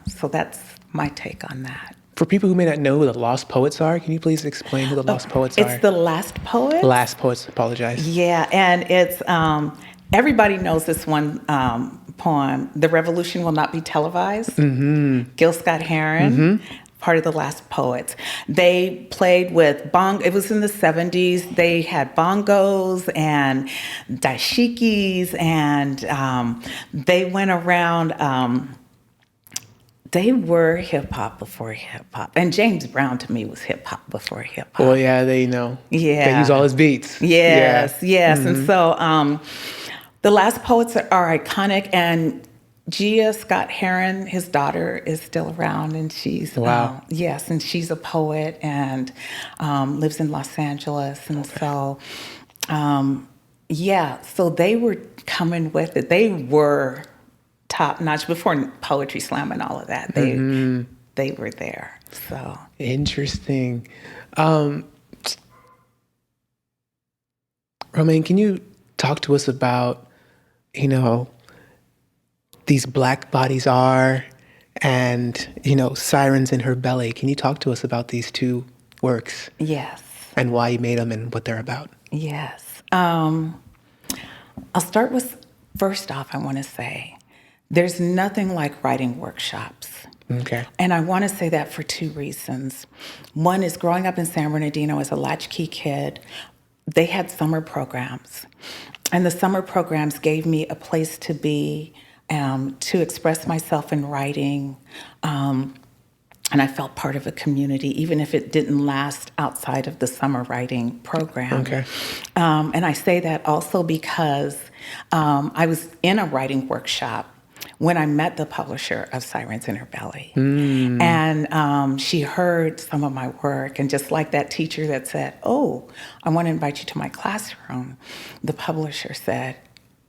So that's my take on that. For people who may not know who the Lost Poets are, can you please explain who the Lost Poets are? It's the Last Poets. Last Poets, apologize. Yeah, and it's, everybody knows this one poem, The Revolution Will Not Be Televised. Gil Scott-Heron, part of the Last Poets. They played with it was in the 70s. They had bongos and dashikis, and they went around... They were hip hop before hip hop, and James Brown to me was hip hop before hip hop. Well, yeah, they know. Yeah, they use all his beats. Yes, and so the Last Poets are iconic, and Gia Scott-Heron, his daughter, is still around, and she's and she's a poet and lives in Los Angeles, and so so they were coming with it. They were top notch before Poetry Slam and all of that. They were there. So interesting. Romaine, can you talk to us about, you know, These Black Bodies Are and, you know, Sirens in Her Belly? Can you talk to us about these two works? Yes. And why you made them and what they're about? Yes. I'll start with, first off, I want to say, there's nothing like writing workshops. Okay. And I want to say that for two reasons. One is growing up in San Bernardino as a latchkey kid, they had summer programs. And the summer programs gave me a place to be, to express myself in writing. And I felt part of a community, even if it didn't last outside of the summer writing program. Okay. And I say that also because I was in a writing workshop when I met the publisher of Sirens in Her Belly. And she heard some of my work, and just like that teacher that said, "Oh, I want to invite you to my classroom," the publisher said,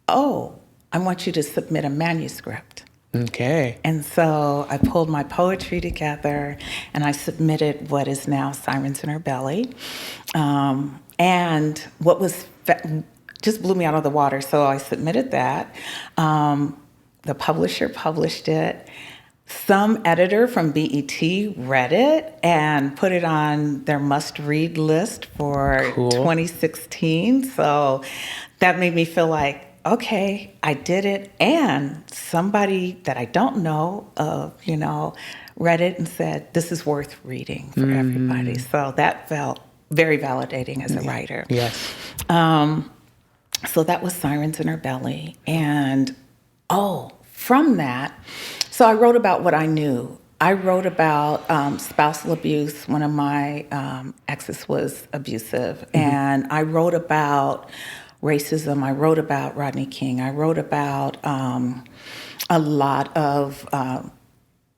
"Oh, I want you to submit a manuscript." Okay. And so I pulled my poetry together and I submitted what is now Sirens in Her Belly. And what was just blew me out of the water. So I submitted that. The publisher published it. Some editor from BET read it and put it on their must-read list for 2016. So that made me feel like, okay, I did it, and somebody that I don't know, read it and said, this is worth reading for everybody. So that felt very validating as a writer. Yes. So that was Sirens in Her Belly. And, from that, so I wrote about what I knew. I wrote about spousal abuse. One of my exes was abusive. And I wrote about racism. I wrote about Rodney King. I wrote about a lot of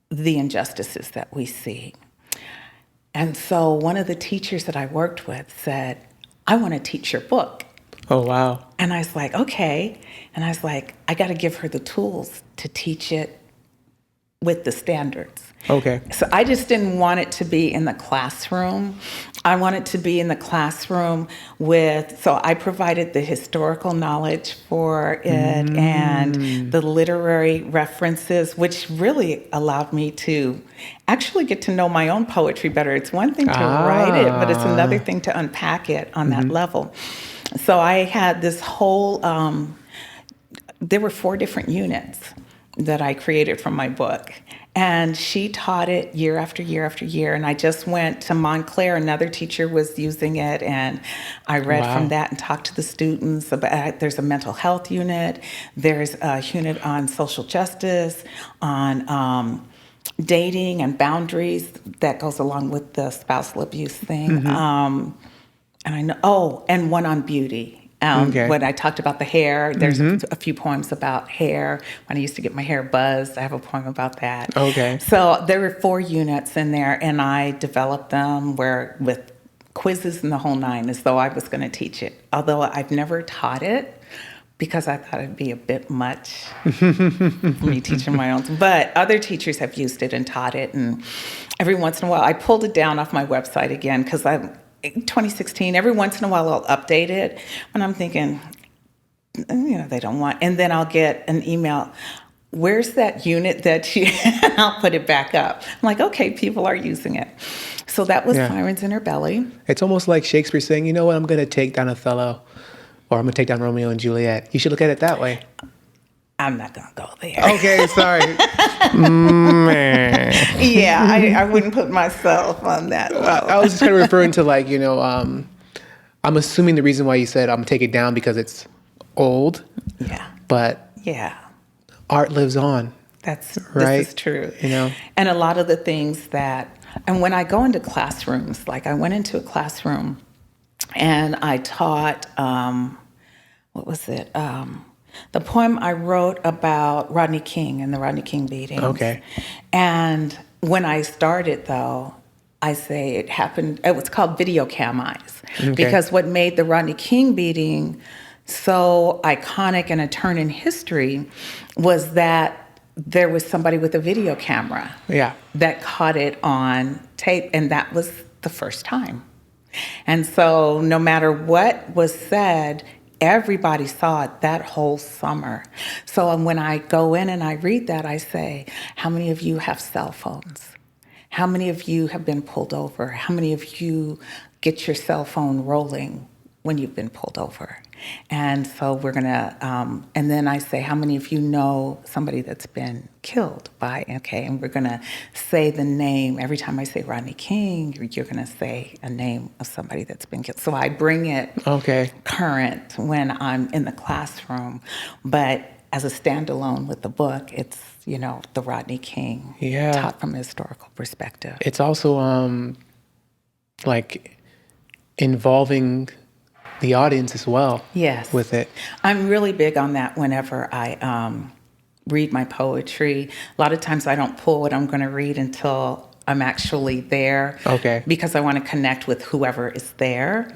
the injustices that we see. And so one of the teachers that I worked with said, "I want to teach your book." Oh, wow. And I was like, okay. And I was like, I got to give her the tools to teach it with the standards. Okay. So I just didn't want it to be in the classroom. I wanted to be in the classroom so I provided the historical knowledge for it and the literary references, which really allowed me to actually get to know my own poetry better. It's one thing to write it, but it's another thing to unpack it on that level. So I had this whole, there were 4 different units that I created from my book. And she taught it year after year after year. And I just went to Montclair. Another teacher was using it. And I read from that and talked to the students about, there's a mental health unit. There's a unit on social justice, on dating and boundaries that goes along with the spousal abuse thing. And I know, and one on beauty. When I talked about the hair, there's a few poems about hair. When I used to get my hair buzzed, I have a poem about that. Okay. So there were 4 units in there, and I developed them with quizzes and the whole 9, as though I was going to teach it. Although I've never taught it, because I thought it'd be a bit much for me teaching my own. But other teachers have used it and taught it, and every once in a while, I pulled it down off my website again, because in 2016, every once in a while I'll update it when I'm thinking, they don't want, and then I'll get an email, "Where's that unit that you," and I'll put it back up. I'm like, okay, people are using it. So that was Sirens in Her Belly. It's almost like Shakespeare saying, you know what, I'm going to take down Othello, or I'm going to take down Romeo and Juliet. You should look at it that way. I'm not going to go there. Okay, sorry. Yeah, I wouldn't put myself on that level. I was just kind of referring to I'm assuming the reason why you said I'm going to take it down because it's old. Yeah. But art lives on. This is true. And a lot of the things and when I go into classrooms, like I went into a classroom and I taught, what was it? The poem I wrote about Rodney King and the Rodney King beatings. Okay. And when I started, though, I say it was called Video Cam Eyes. Okay. Because what made the Rodney King beating so iconic and a turn in history was that there was somebody with a video camera that caught it on tape, and that was the first time. And so no matter what was said, everybody saw it that whole summer. So when I go in and I read that, I say, how many of you have cell phones? How many of you have been pulled over? How many of you get your cell phone rolling when you've been pulled over. And so we're going to, and then I say, how many of you know somebody that's been killed by, okay, and we're going to say the name. Every time I say Rodney King, you're going to say a name of somebody that's been killed. So I bring it current when I'm in the classroom, but as a standalone with the book, it's, you know, the Rodney King taught from a historical perspective. It's also like involving the audience as well. Yes. With it. I'm really big on that whenever I read my poetry. A lot of times I don't pull what I'm going to read until I'm actually there. Okay. Because I want to connect with whoever is there.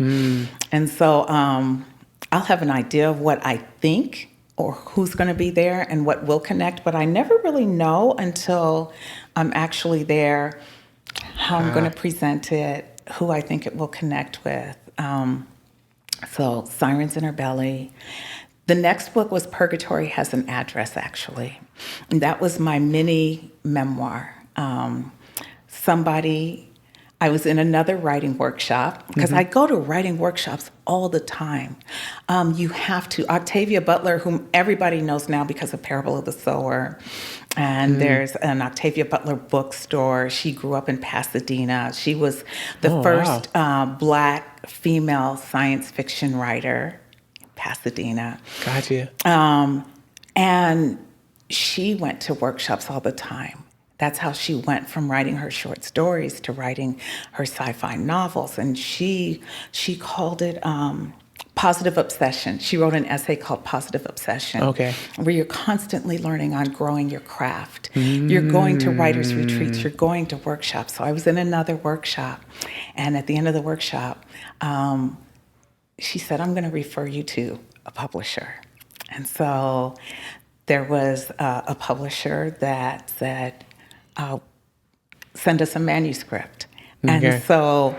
And so I'll have an idea of what I think or who's going to be there and what will connect, but I never really know until I'm actually there how I'm going to present it, who I think it will connect with. So Sirens in Her Belly. The next book was Purgatory Has an Address, actually. And that was my mini memoir. I was in another writing workshop, because I go to writing workshops all the time. You have to. Octavia Butler, whom everybody knows now because of Parable of the Sower, and there's an Octavia Butler bookstore. She grew up in Pasadena. She was the first Black female science fiction writer in Pasadena. Gotcha. And she went to workshops all the time. That's how she went from writing her short stories to writing her sci-fi novels. And she called it Positive Obsession. She wrote an essay called Positive Obsession, where you're constantly learning on growing your craft. You're going to writers' retreats. You're going to workshops. So I was in another workshop. And at the end of the workshop, she said, I'm going to refer you to a publisher. And so there was a publisher that said, send us a manuscript. And so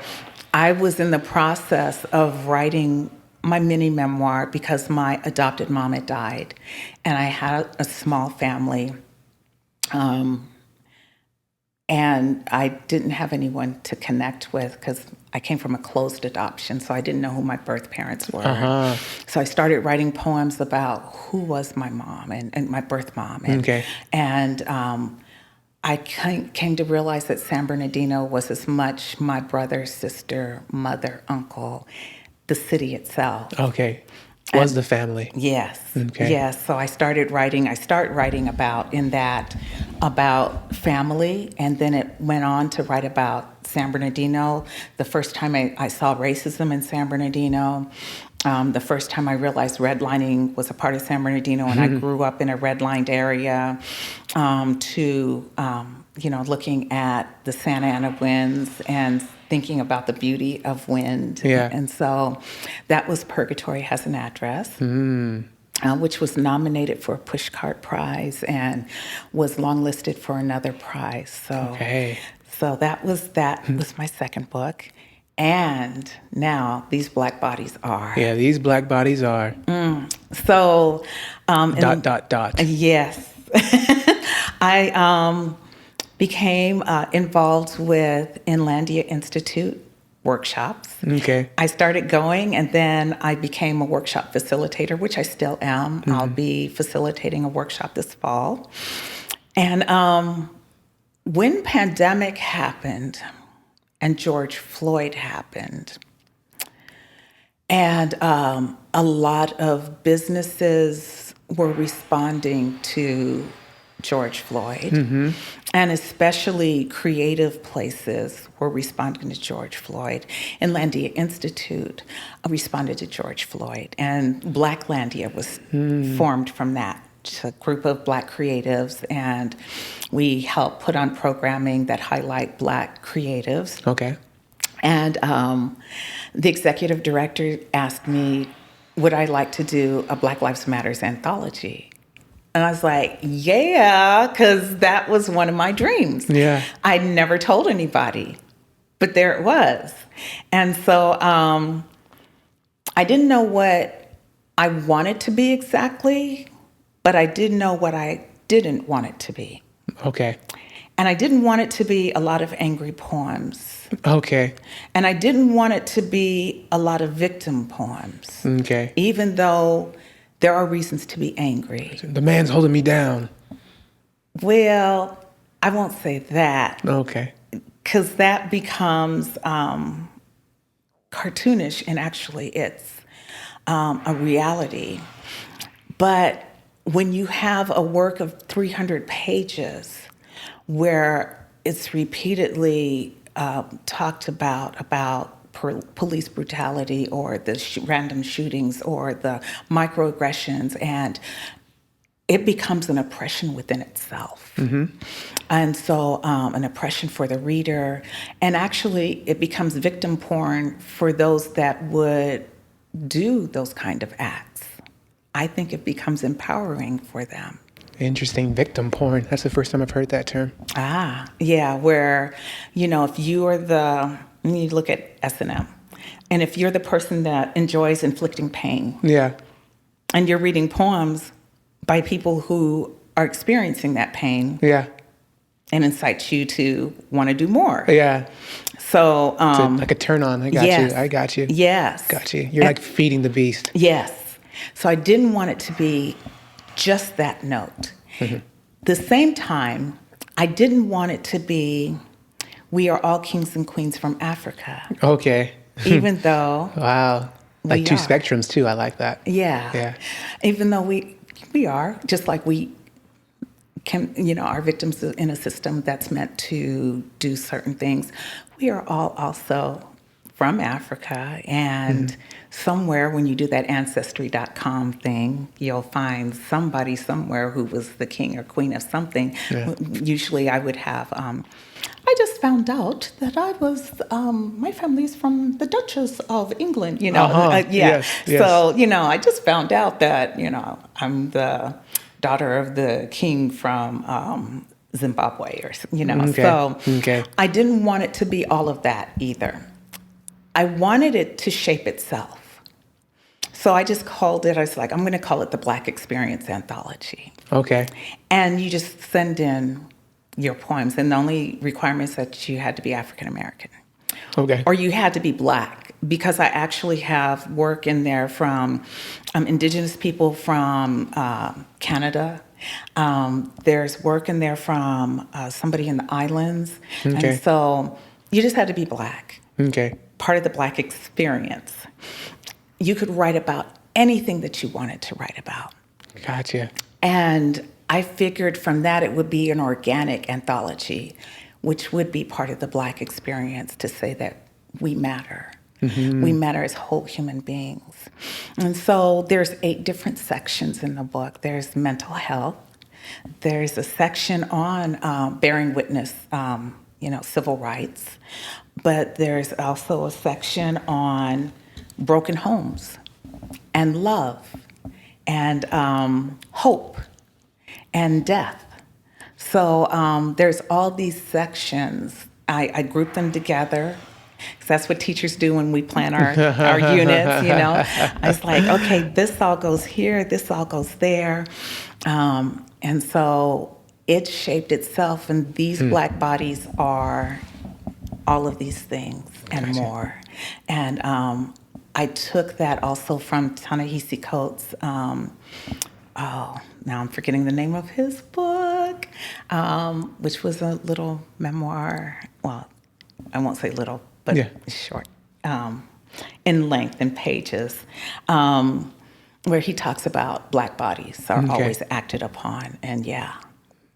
I was in the process of writing my mini memoir because my adopted mom had died and I had a small family. And I didn't have anyone to connect with because I came from a closed adoption, so I didn't know who my birth parents were. So I started writing poems about who was my mom and my birth mom. And I came to realize that San Bernardino was as much my brother, sister, mother, uncle, the city itself. Was the family. Yes. Yes. So I started writing about family, and then it went on to write about San Bernardino. The first time I saw racism in San Bernardino, the first time I realized redlining was a part of San Bernardino, and I grew up in a redlined area, to looking at the Santa Ana winds and thinking about the beauty of wind. And so that was Purgatory Has an Address, which was nominated for a Pushcart Prize and was longlisted for another prize. So that was my second book. And now These Black Bodies Are. These Black Bodies Are. So... Yes. I became involved with Inlandia Institute workshops. I started going, and then I became a workshop facilitator, which I still am. I'll be facilitating a workshop this fall. And when pandemic happened and George Floyd happened, and a lot of businesses were responding to George Floyd, and especially creative places were responding to George Floyd. Inlandia Institute responded to George Floyd, and Blacklandia was formed from that. It's a group of Black creatives, and we help put on programming that highlight Black creatives. And the executive director asked me, would I like to do a Black Lives Matters anthology? And I was like, yeah, because that was one of my dreams. I never told anybody, but there it was. And so I didn't know what I wanted to be exactly, but I did know what I didn't want it to be. And I didn't want it to be a lot of angry poems. Okay. And I didn't want it to be a lot of victim poems. Okay. Even though there are reasons to be angry. The man's holding me down. Well, I won't say that. Okay. Because that becomes cartoonish, and actually it's a reality. But when you have a work of 300 pages where it's repeatedly talked about police brutality or the random shootings or the microaggressions, and it becomes an oppression within itself. Mm-hmm. And so an oppression for the reader. And actually, it becomes victim porn for those that would do those kind of acts. I think it becomes empowering for them. Interesting. Victim porn. That's the first time I've heard that term. Yeah, where, if you are you look at S&M, and if you're the person that enjoys inflicting pain, Yeah. and you're reading poems by people who are experiencing that pain, Yeah. and incites you to want to do more. Yeah. So, Like a turn on. I got yes, you. I got you. Yes. Got you. You're like feeding the beast. Yes. So I didn't want it to be just that note. Mm-hmm. The same time, I didn't want it to be, we are all kings and queens from Africa. Okay. Even though. Wow. Like two spectrums too. I like that. Yeah. Yeah. Even though we are, just like we can, are victims in a system that's meant to do certain things, we are all also from Africa, and somewhere when you do that Ancestry.com thing, you'll find somebody somewhere who was the king or queen of something. Yeah. Usually I would have, I just found out that I was, my family's from the Duchess of England, Yeah. Yes. So, I just found out that, I'm the daughter of the king from Zimbabwe, or, Okay. So okay. I didn't want it to be all of that either. I wanted it to shape itself. So I just called it, I was like, I'm going to call it the Black Experience Anthology. Okay. And you just send in your poems, and the only requirement is that you had to be African American. Okay. Or you had to be Black, because I actually have work in there from Indigenous people from Canada. There's work in there from somebody in the islands. Okay. And so you just had to be Black. Okay. Part of the Black experience. You could write about anything that you wanted to write about. Gotcha. And I figured from that it would be an organic anthology, which would be part of the Black experience, to say that we matter. Mm-hmm. We matter as whole human beings. And so there's 8 different sections in the book. There's mental health. There's a section on bearing witness, civil rights. But there's also a section on broken homes and love and hope and death. So there's all these sections. I group them together, because that's what teachers do when we plan our units, I was like, okay, this all goes here, this all goes there. And so it shaped itself, and these Black bodies are all of these things and more. And I took that also from Ta-Nehisi Coates' now I'm forgetting the name of his book, which was a little memoir. Well, I won't say little, but short, in length and pages, where he talks about Black bodies are always acted upon. And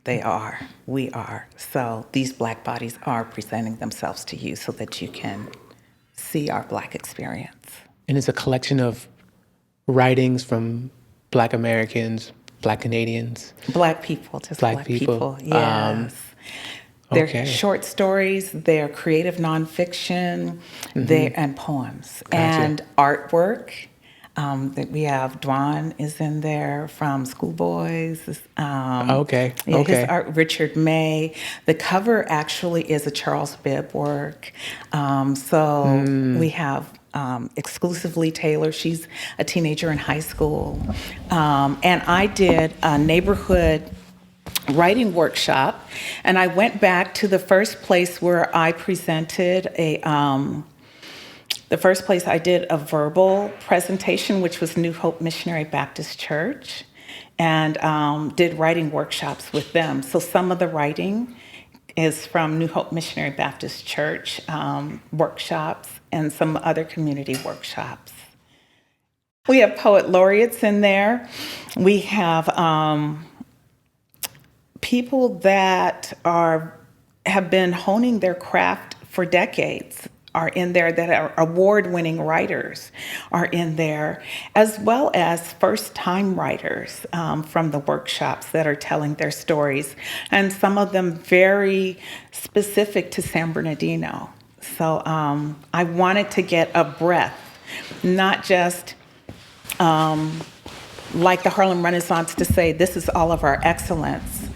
they are. We are. So these Black bodies are presenting themselves to you so that you can see our Black experience. And it's a collection of writings from Black Americans, Black Canadians. Black people, just Black people. Yes. They're short stories, they're creative nonfiction, and poems. Gotcha. And artwork. That we have Dwan is in there from Schoolboys. His art, Richard May. The cover actually is a Charles Bibb work. We have exclusively Taylor. She's a teenager in high school. And I did a neighborhood writing workshop, and I went back to the first place where I presented the first place I did a verbal presentation, which was New Hope Missionary Baptist Church, and did writing workshops with them. So some of the writing is from New Hope Missionary Baptist Church workshops and some other community workshops. We have poet laureates in there. We have people that have been honing their craft for decades are in there, that are award-winning writers are in there, as well as first-time writers from the workshops that are telling their stories, and some of them very specific to San Bernardino. So I wanted to get a breath, not just like the Harlem Renaissance to say this is all of our excellence,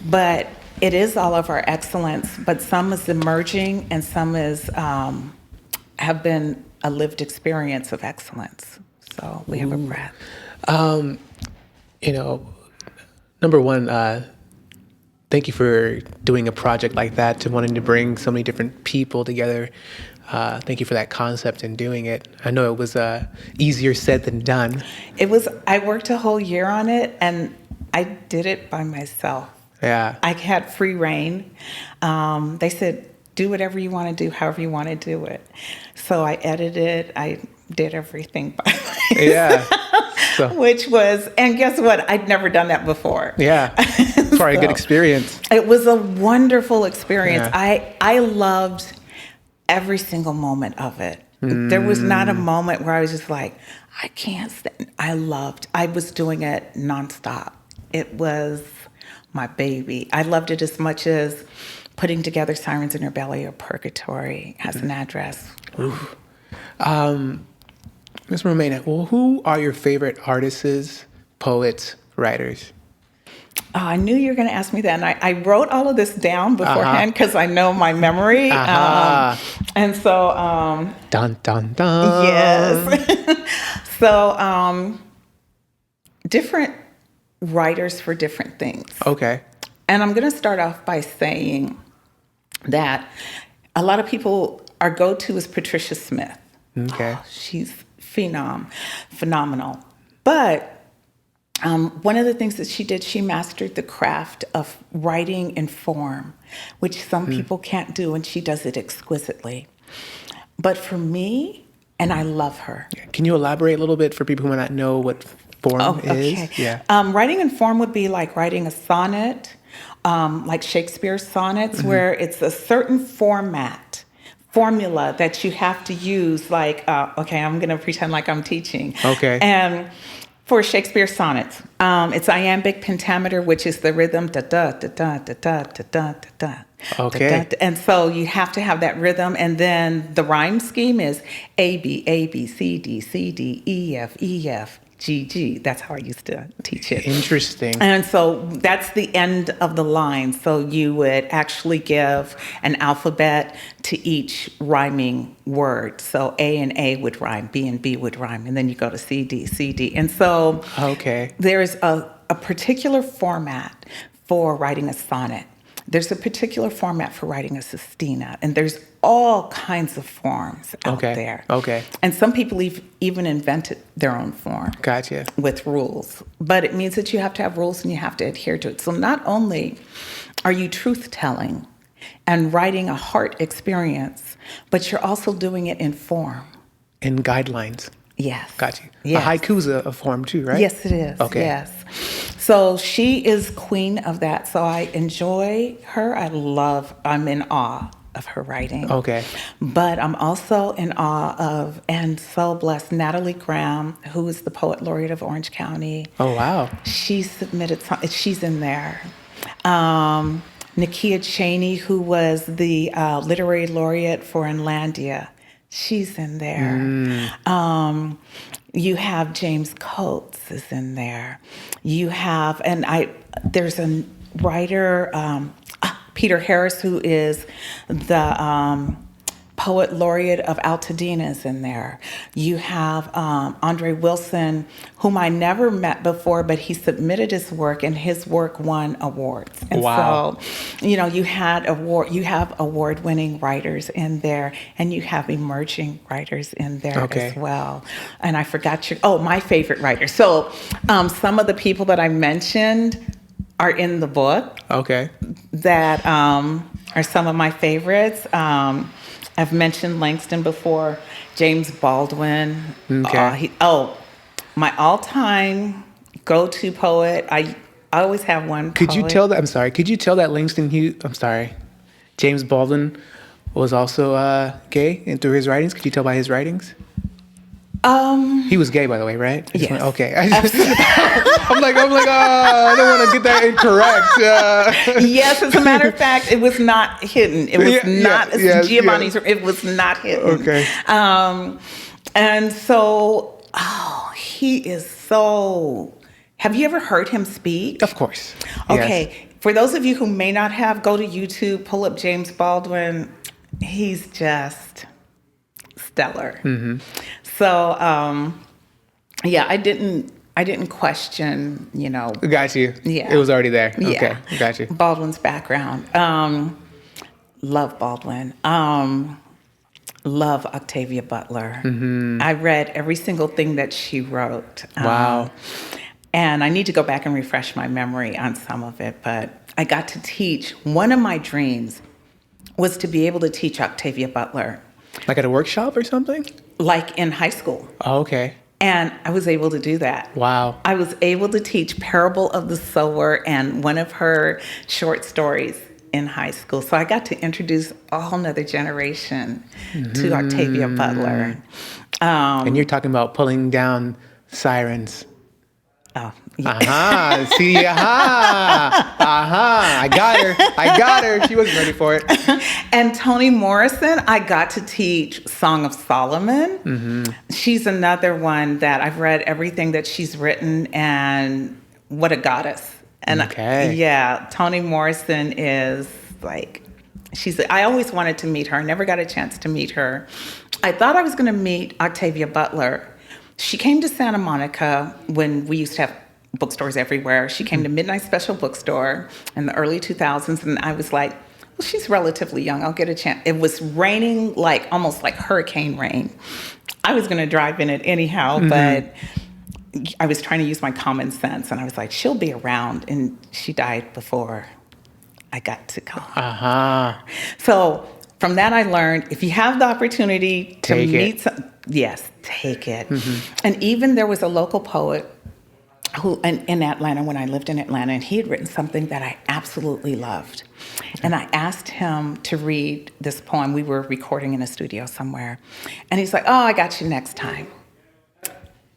but it is all of our excellence, but some is emerging and some is have been a lived experience of excellence. So we have a breath. Number one, thank you for doing a project like that, to wanting to bring so many different people together. Thank you for that concept and doing it. I know it was easier said than done. It was. I worked a whole year on it, and I did it by myself. Yeah. I had free reign. They said, do whatever you want to do, however you want to do it. So I edited, I did everything by myself. Yeah. So. Which was, and guess what? I'd never done that before. Yeah. It's probably a good experience. It was a wonderful experience. Yeah. I loved every single moment of it. There was not a moment where I was just like, I can't stand. I was doing it nonstop. It was my baby. I loved it as much as putting together Sirens in Your Belly or Purgatory as an address. Ms. Romaine, well, who are your favorite artists, poets, writers? Oh, I knew you were going to ask me that. And I wrote all of this down beforehand because I know my memory. And so... dun, dun, dun. Yes. So different writers for different things. Okay. And I'm going to start off by saying that a lot of people, our go-to is Patricia Smith. Okay. Oh, she's phenomenal. But one of the things that she did, she mastered the craft of writing in form, which some people can't do, and she does it exquisitely. But for me, and I love her. Can you elaborate a little bit for people who might not know what form is? Yeah. Writing in form would be like writing a sonnet, like Shakespeare's sonnets, where it's a certain formula that you have to use, like, okay, I'm going to pretend like I'm teaching. Okay. And for Shakespeare sonnets, it's iambic pentameter, which is the rhythm, da-da, da-da, da-da, da-da, da-da. Okay. Da-da. And so you have to have that rhythm, and then the rhyme scheme is A, B, C, D, C, D, E, F, G, G. That's how I used to teach it. Interesting. And so that's the end of the line. So you would actually give an alphabet to each rhyming word. So A and A would rhyme, B and B would rhyme, and then you go to C, D, C, D. And so there's a particular format for writing a sonnet. There's a particular format for writing a sestina, and there's all kinds of forms out there. Okay. And some people even invented their own form. Gotcha. With rules. But it means that you have to have rules and you have to adhere to it. So not only are you truth-telling and writing a heart experience, but you're also doing it in form. In guidelines. Yes. Got you. Yes. A haiku's a form too, right? Yes, it is. Okay. Yes. So she is queen of that. So I enjoy her. I'm in awe of her writing. Okay. But I'm also in awe of, and so blessed, Natalie Graham, who is the Poet Laureate of Orange County. Oh, wow. She submitted, she's in there. Nakia Cheney, who was the Literary Laureate for Inlandia. She's in there. You have James Coates is in there. You have, there's a writer, Peter Harris, who is the poet laureate of Altadena is in there. You have Andre Wilson, whom I never met before, but he submitted his work, and his work won awards. And Wow. so, you have award-winning writers in there, and you have emerging writers in there as well. And I forgot my favorite writer. So some of the people that I mentioned are in the book. Okay. That are some of my favorites. I've mentioned Langston before, James Baldwin. Okay. My all-time go-to poet. I always have one. Could you tell that Langston Hughes? I'm sorry, James Baldwin was also gay and through his writings? Could you tell by his writings? He was gay, by the way, right? Yes. Okay. I'm like, I don't want to get that incorrect. Yes, as a matter of fact, it was not hidden. It was not Giovanni's. Yes. It was not hidden. Okay. And so, he is so. Have you ever heard him speak? Of course. Okay. Yes. For those of you who may not have, go to YouTube, pull up James Baldwin. He's just stellar. Mm-hmm. So, I didn't question, Got you. Yeah. It was already there. Yeah. Okay. Got you. Baldwin's background. Love Baldwin. Love Octavia Butler. Mm-hmm. I read every single thing that she wrote. Wow. And I need to go back and refresh my memory on some of it, but I got to teach. One of my dreams was to be able to teach Octavia Butler. Like at a workshop or something? Like in high school. Oh, okay. And I was able to do that. Wow. I was able to teach Parable of the Sower and one of her short stories in high school. So I got to introduce a whole nother generation to Octavia Butler. And you're talking about pulling down sirens. Oh, yeah. See, I got her. She wasn't ready for it. And Toni Morrison, I got to teach Song of Solomon. Mm-hmm. She's another one that I've read everything that she's written, and what a goddess. And Toni Morrison is like, I always wanted to meet her. I never got a chance to meet her. I thought I was going to meet Octavia Butler. She came to Santa Monica when we used to have bookstores everywhere. She came to Midnight Special Bookstore in the early 2000s, and I was like, well, she's relatively young. I'll get a chance. It was raining, almost like hurricane rain. I was going to drive in it anyhow, but I was trying to use my common sense, and I was like, she'll be around, and she died before I got to go. So from that, I learned if you have the opportunity to meet yes, take it. Mm-hmm. And even there was a local poet who in Atlanta, when I lived in Atlanta, and he had written something that I absolutely loved. And I asked him to read this poem. We were recording in a studio somewhere. And he's like, I got you next time.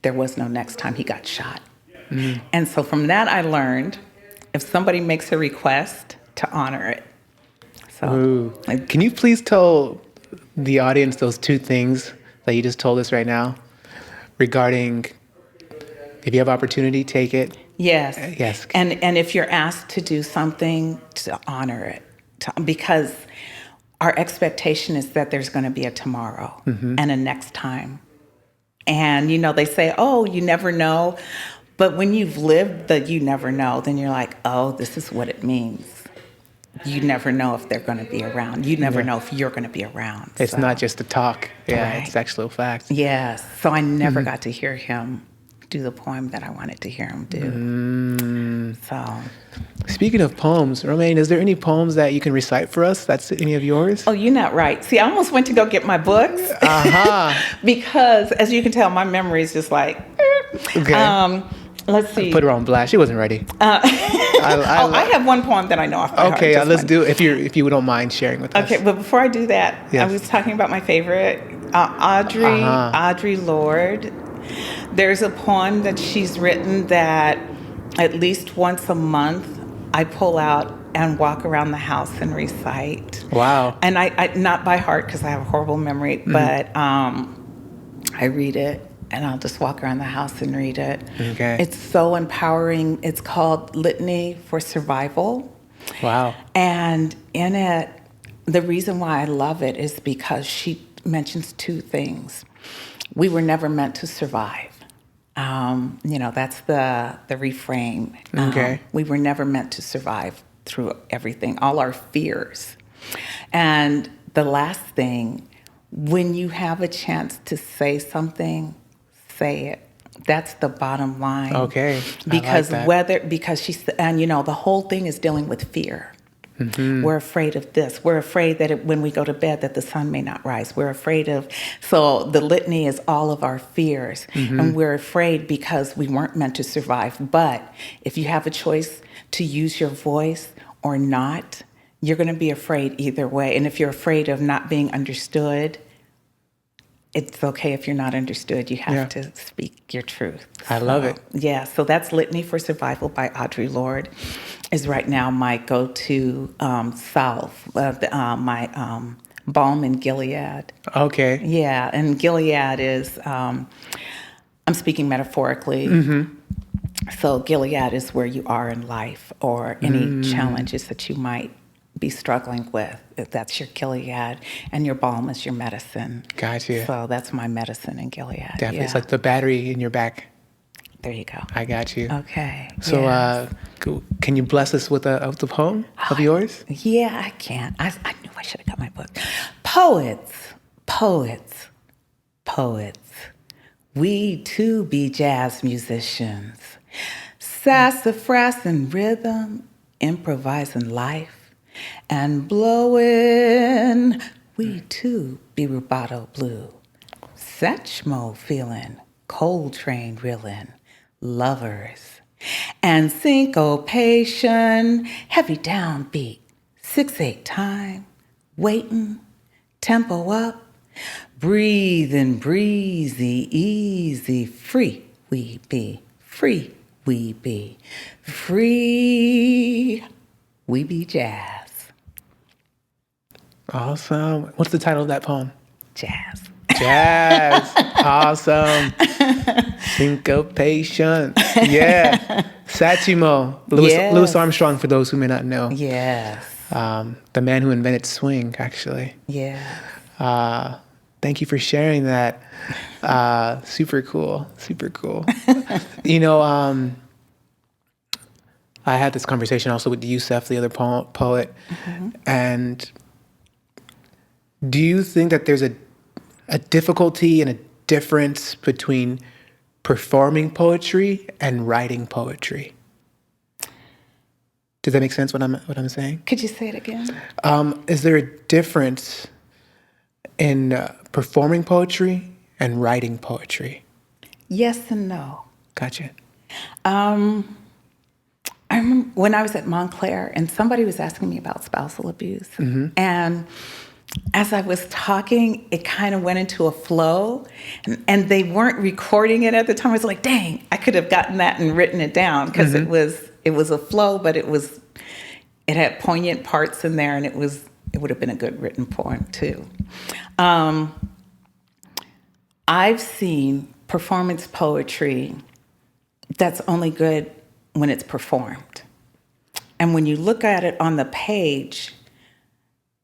There was no next time. He got shot. Mm. And so from that, I learned if somebody makes a request, to honor it. So, can you please tell the audience those two things that you just told us right now regarding if you have opportunity, take it? Yes. Yes. And if you're asked to do something, to honor it. Because our expectation is that there's going to be a tomorrow and a next time. And, they say, you never know. But when you've lived the you never know, then you're like, this is what it means. You never know if they're going to be around. You never know if you're going to be around. It's not just a talk. Yeah, right. It's actual fact. Yes. So I never got to hear him do the poem that I wanted to hear him do. So, speaking of poems, Romaine, is there any poems that you can recite for us? That's any of yours? Oh, you're not right. See, I almost went to go get my books because, as you can tell, my memory is just like. Okay. Let's see. Put her on blast. She wasn't ready. I have one poem that I know off by heart. Okay, let's do it if you don't mind sharing with us. Okay, but before I do that, yes. I was talking about my favorite, Audre Lorde. There's a poem that she's written that at least once a month I pull out and walk around the house and recite. Wow. And I not by heart because I have a horrible memory, but I read it. And I'll just walk around the house and read it. Okay. It's so empowering. It's called Litany for Survival. Wow. And in it, the reason why I love it is because she mentions two things. We were never meant to survive. That's the refrain. Okay. We were never meant to survive through everything, all our fears. And the last thing, when you have a chance to say something, say it. That's the bottom line. Okay. Because I like that. because the whole thing is dealing with fear. We're afraid of this. We're afraid that when we go to bed that the sun may not rise. We're afraid of, so the litany is all of our fears. And we're afraid because we weren't meant to survive. But if you have a choice to use your voice or not, you're going to be afraid either way. And if you're afraid of not being understood, it's okay if you're not understood. You have to speak your truth. I love it. Yeah, so that's Litany for Survival by Audre Lorde is right now my go-to salve, my balm in Gilead. Okay. Yeah, and Gilead is, I'm speaking metaphorically. So Gilead is where you are in life or any challenges that you might be struggling with. That's your Gilead, and your balm is your medicine. Gotcha. So that's my medicine in Gilead. Definitely. Yeah. It's like the battery in your back. There you go. I got you. Okay. So, yes. can you bless us with a poem of yours? Yeah, I can. I knew I should have got my book. Poets, poets, poets. We too be jazz musicians. Sassafras and rhythm, improvising life. And blowing, we too be rubato blue. Satchmo feeling, Coltrane reeling, lovers. And syncopation, heavy downbeat, 6/8 time, waiting, tempo up, breathing breezy, easy, free we be, free we be, free we be jazz. Awesome. What's the title of that poem? Jazz. Jazz. Awesome. Syncopation. Yeah. Satchmo. Louis Armstrong, for those who may not know. Yes. The man who invented swing, actually. Yeah. Thank you for sharing that. Super cool. Super cool. I had this conversation also with Yusef, the other poet. And do you think that there's a difficulty and a difference between performing poetry and writing poetry? Does that make sense what I'm saying? Could you say it again? Is there a difference in performing poetry and writing poetry? Yes and no. Gotcha. I remember when I was at Montclair and somebody was asking me about spousal abuse. And as I was talking, it kind of went into a flow, and they weren't recording it at the time. I was like, dang, I could have gotten that and written it down because it was a flow, but it had poignant parts in there, and it would have been a good written poem too. I've seen performance poetry that's only good when it's performed. And when you look at it on the page,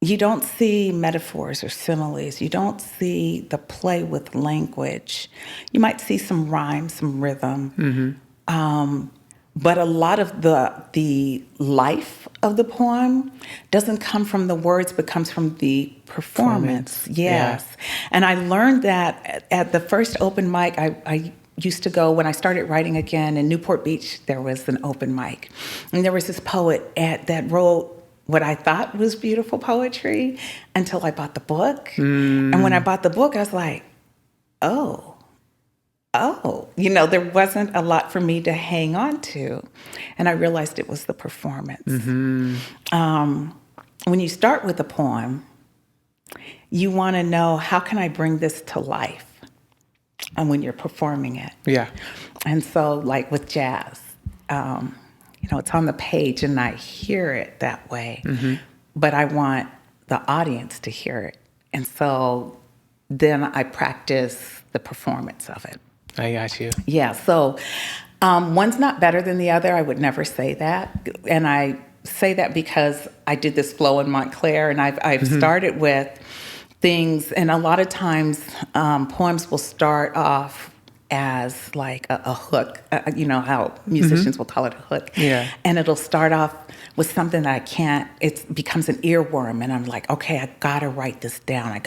you don't see metaphors or similes. You don't see the play with language. You might see some rhyme, some rhythm. But a lot of the life of the poem doesn't come from the words, but comes from the performance. Yes. Yeah. And I learned that at the first open mic I used to go when I started writing again in Newport Beach. There was an open mic, and there was this poet that wrote what I thought was beautiful poetry until I bought the book. And when I bought the book, I was like, oh, there wasn't a lot for me to hang on to. And I realized it was the performance. When you start with a poem, you want to know, how can I bring this to life? And when you're performing it. Yeah. And so like with jazz, it's on the page and I hear it that way, but I want the audience to hear it. And so then I practice the performance of it. I got you. Yeah, so one's not better than the other. I would never say that. And say that because I did this flow in Montclair, and I've started with things, and a lot of times poems will start off as like a hook, you know how musicians will call it a hook. Yeah. And it'll start off with something that it becomes an earworm, and I'm like, okay, I gotta write this down.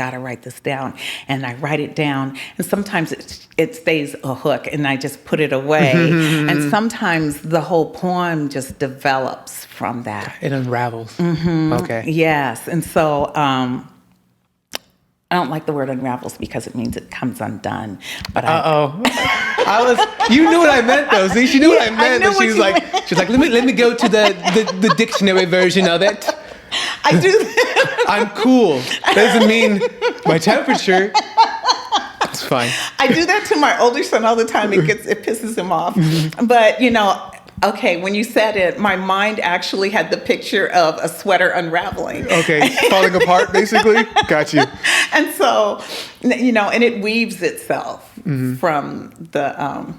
And I write it down, and sometimes it stays a hook, and I just put it away. And sometimes the whole poem just develops from that. It unravels. Okay. Yes, and so I don't like the word unravels because it means it comes undone. But you knew what I meant though. See, she knew what I meant. I knew She was like, let me go to the dictionary version of it. I do that. I'm cool. Doesn't mean my temperature. It's fine. I do that to my older son all the time. It pisses him off. But okay, when you said it, my mind actually had the picture of a sweater unraveling. Okay, falling apart, basically. Got you. And so, and it weaves itself from the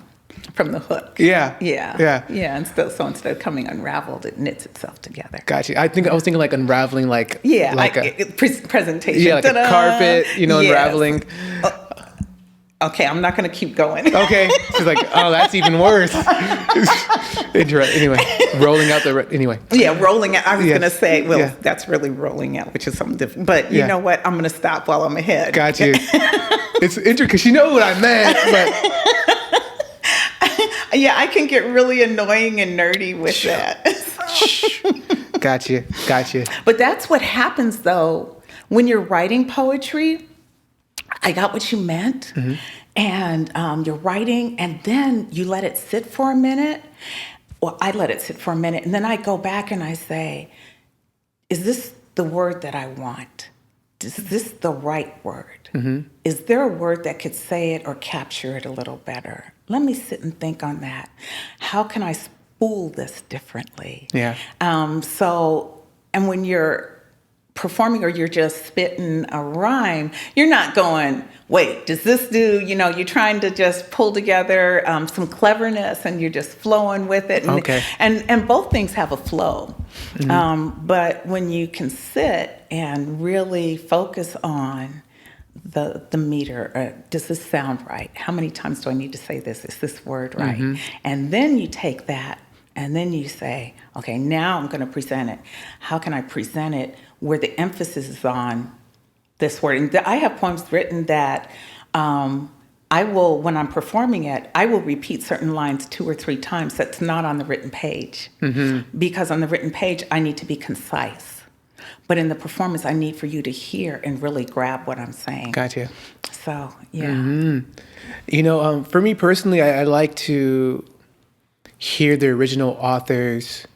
hook. Yeah. And so instead of coming unraveled, it knits itself together. Got you. I was thinking like unraveling, like a presentation. Yeah, like a carpet, unraveling. Okay, I'm not going to keep going. Okay. She's like, oh, that's even worse. Anyway, rolling out anyway. Yeah, rolling out. I was going to say, that's really rolling out, which is something different. But you know what? I'm going to stop while I'm ahead. Got you. It's interesting because you know what I meant, but... Yeah, I can get really annoying and nerdy with that. Got you. But that's what happens, though, when you're writing poetry. I got what you meant, and you're writing, and then you let it sit for a minute. Well, I let it sit for a minute, and then I go back and I say, is this the word that I want? Is this the right word? Is there a word that could say it or capture it a little better? Let me sit and think on that. How can I spool this differently? Yeah. And when you're performing or you're just spitting a rhyme, you're not going, wait, does this do, you're trying to just pull together some cleverness, and you're just flowing with it. And, okay. And both things have a flow. But when you can sit and really focus on the meter, does this sound right? How many times do I need to say this? Is this word right? And then you take that and then you say, okay, now I'm going to present it. How can I present it where the emphasis is on this word? And I have poems written that I will, when I'm performing it, I will repeat certain lines 2 or 3 times that's not on the written page. Because on the written page, I need to be concise. But in the performance, I need for you to hear and really grab what I'm saying. Gotcha. So, yeah. For me personally, I like to hear the original authors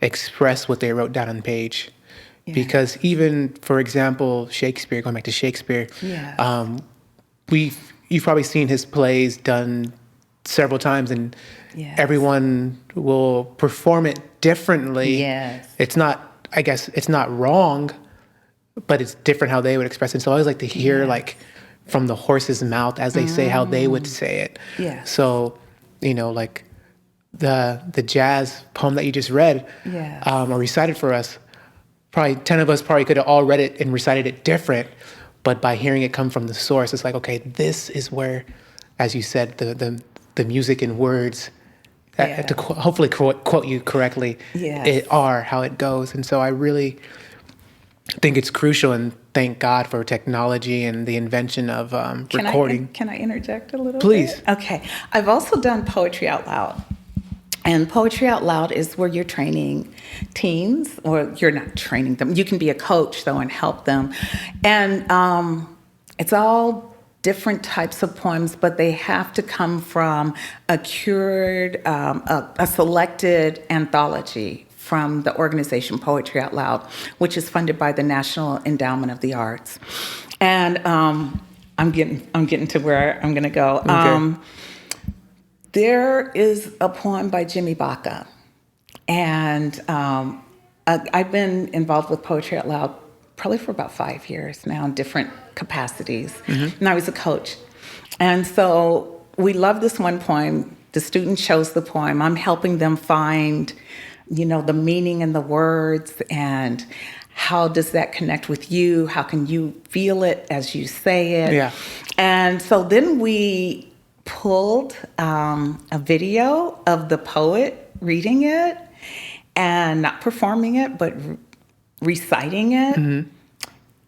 express what they wrote down on page. Yeah. Because even, for example, Shakespeare, going back to Shakespeare, you've probably seen his plays done several times, and everyone will perform it differently. Yes. It's not wrong, but it's different how they would express it. So I always like to hear like from the horse's mouth as they say how they would say it. Yeah. So, like the jazz poem that you just read or recited for us, probably 10 of us probably could have all read it and recited it different, but by hearing it come from the source, it's like, okay, this is where, as you said, the music and words, to hopefully quote you correctly, it are how it goes. And so I really think it's crucial, and thank God for technology and the invention of recording. Can I interject a little Please. bit? Okay. I've also done Poetry Out Loud. And Poetry Out Loud is where you're training teens, or you're not training them. You can be a coach, though, and help them. And it's all different types of poems, but they have to come from a selected anthology from the organization Poetry Out Loud, which is funded by the National Endowment of the Arts. And I'm getting to where I'm going to go. Okay. There is a poem by Jimmy Baca, and I've been involved with Poetry Out Loud probably for about 5 years now in different capacities, and I was a coach. And so we love this one poem. The student chose the poem. I'm helping them find the meaning in the words, and how does that connect with you? How can you feel it as you say it? Yeah. And so then we pulled a video of the poet reading it, and not performing it, but reciting it. Mm-hmm.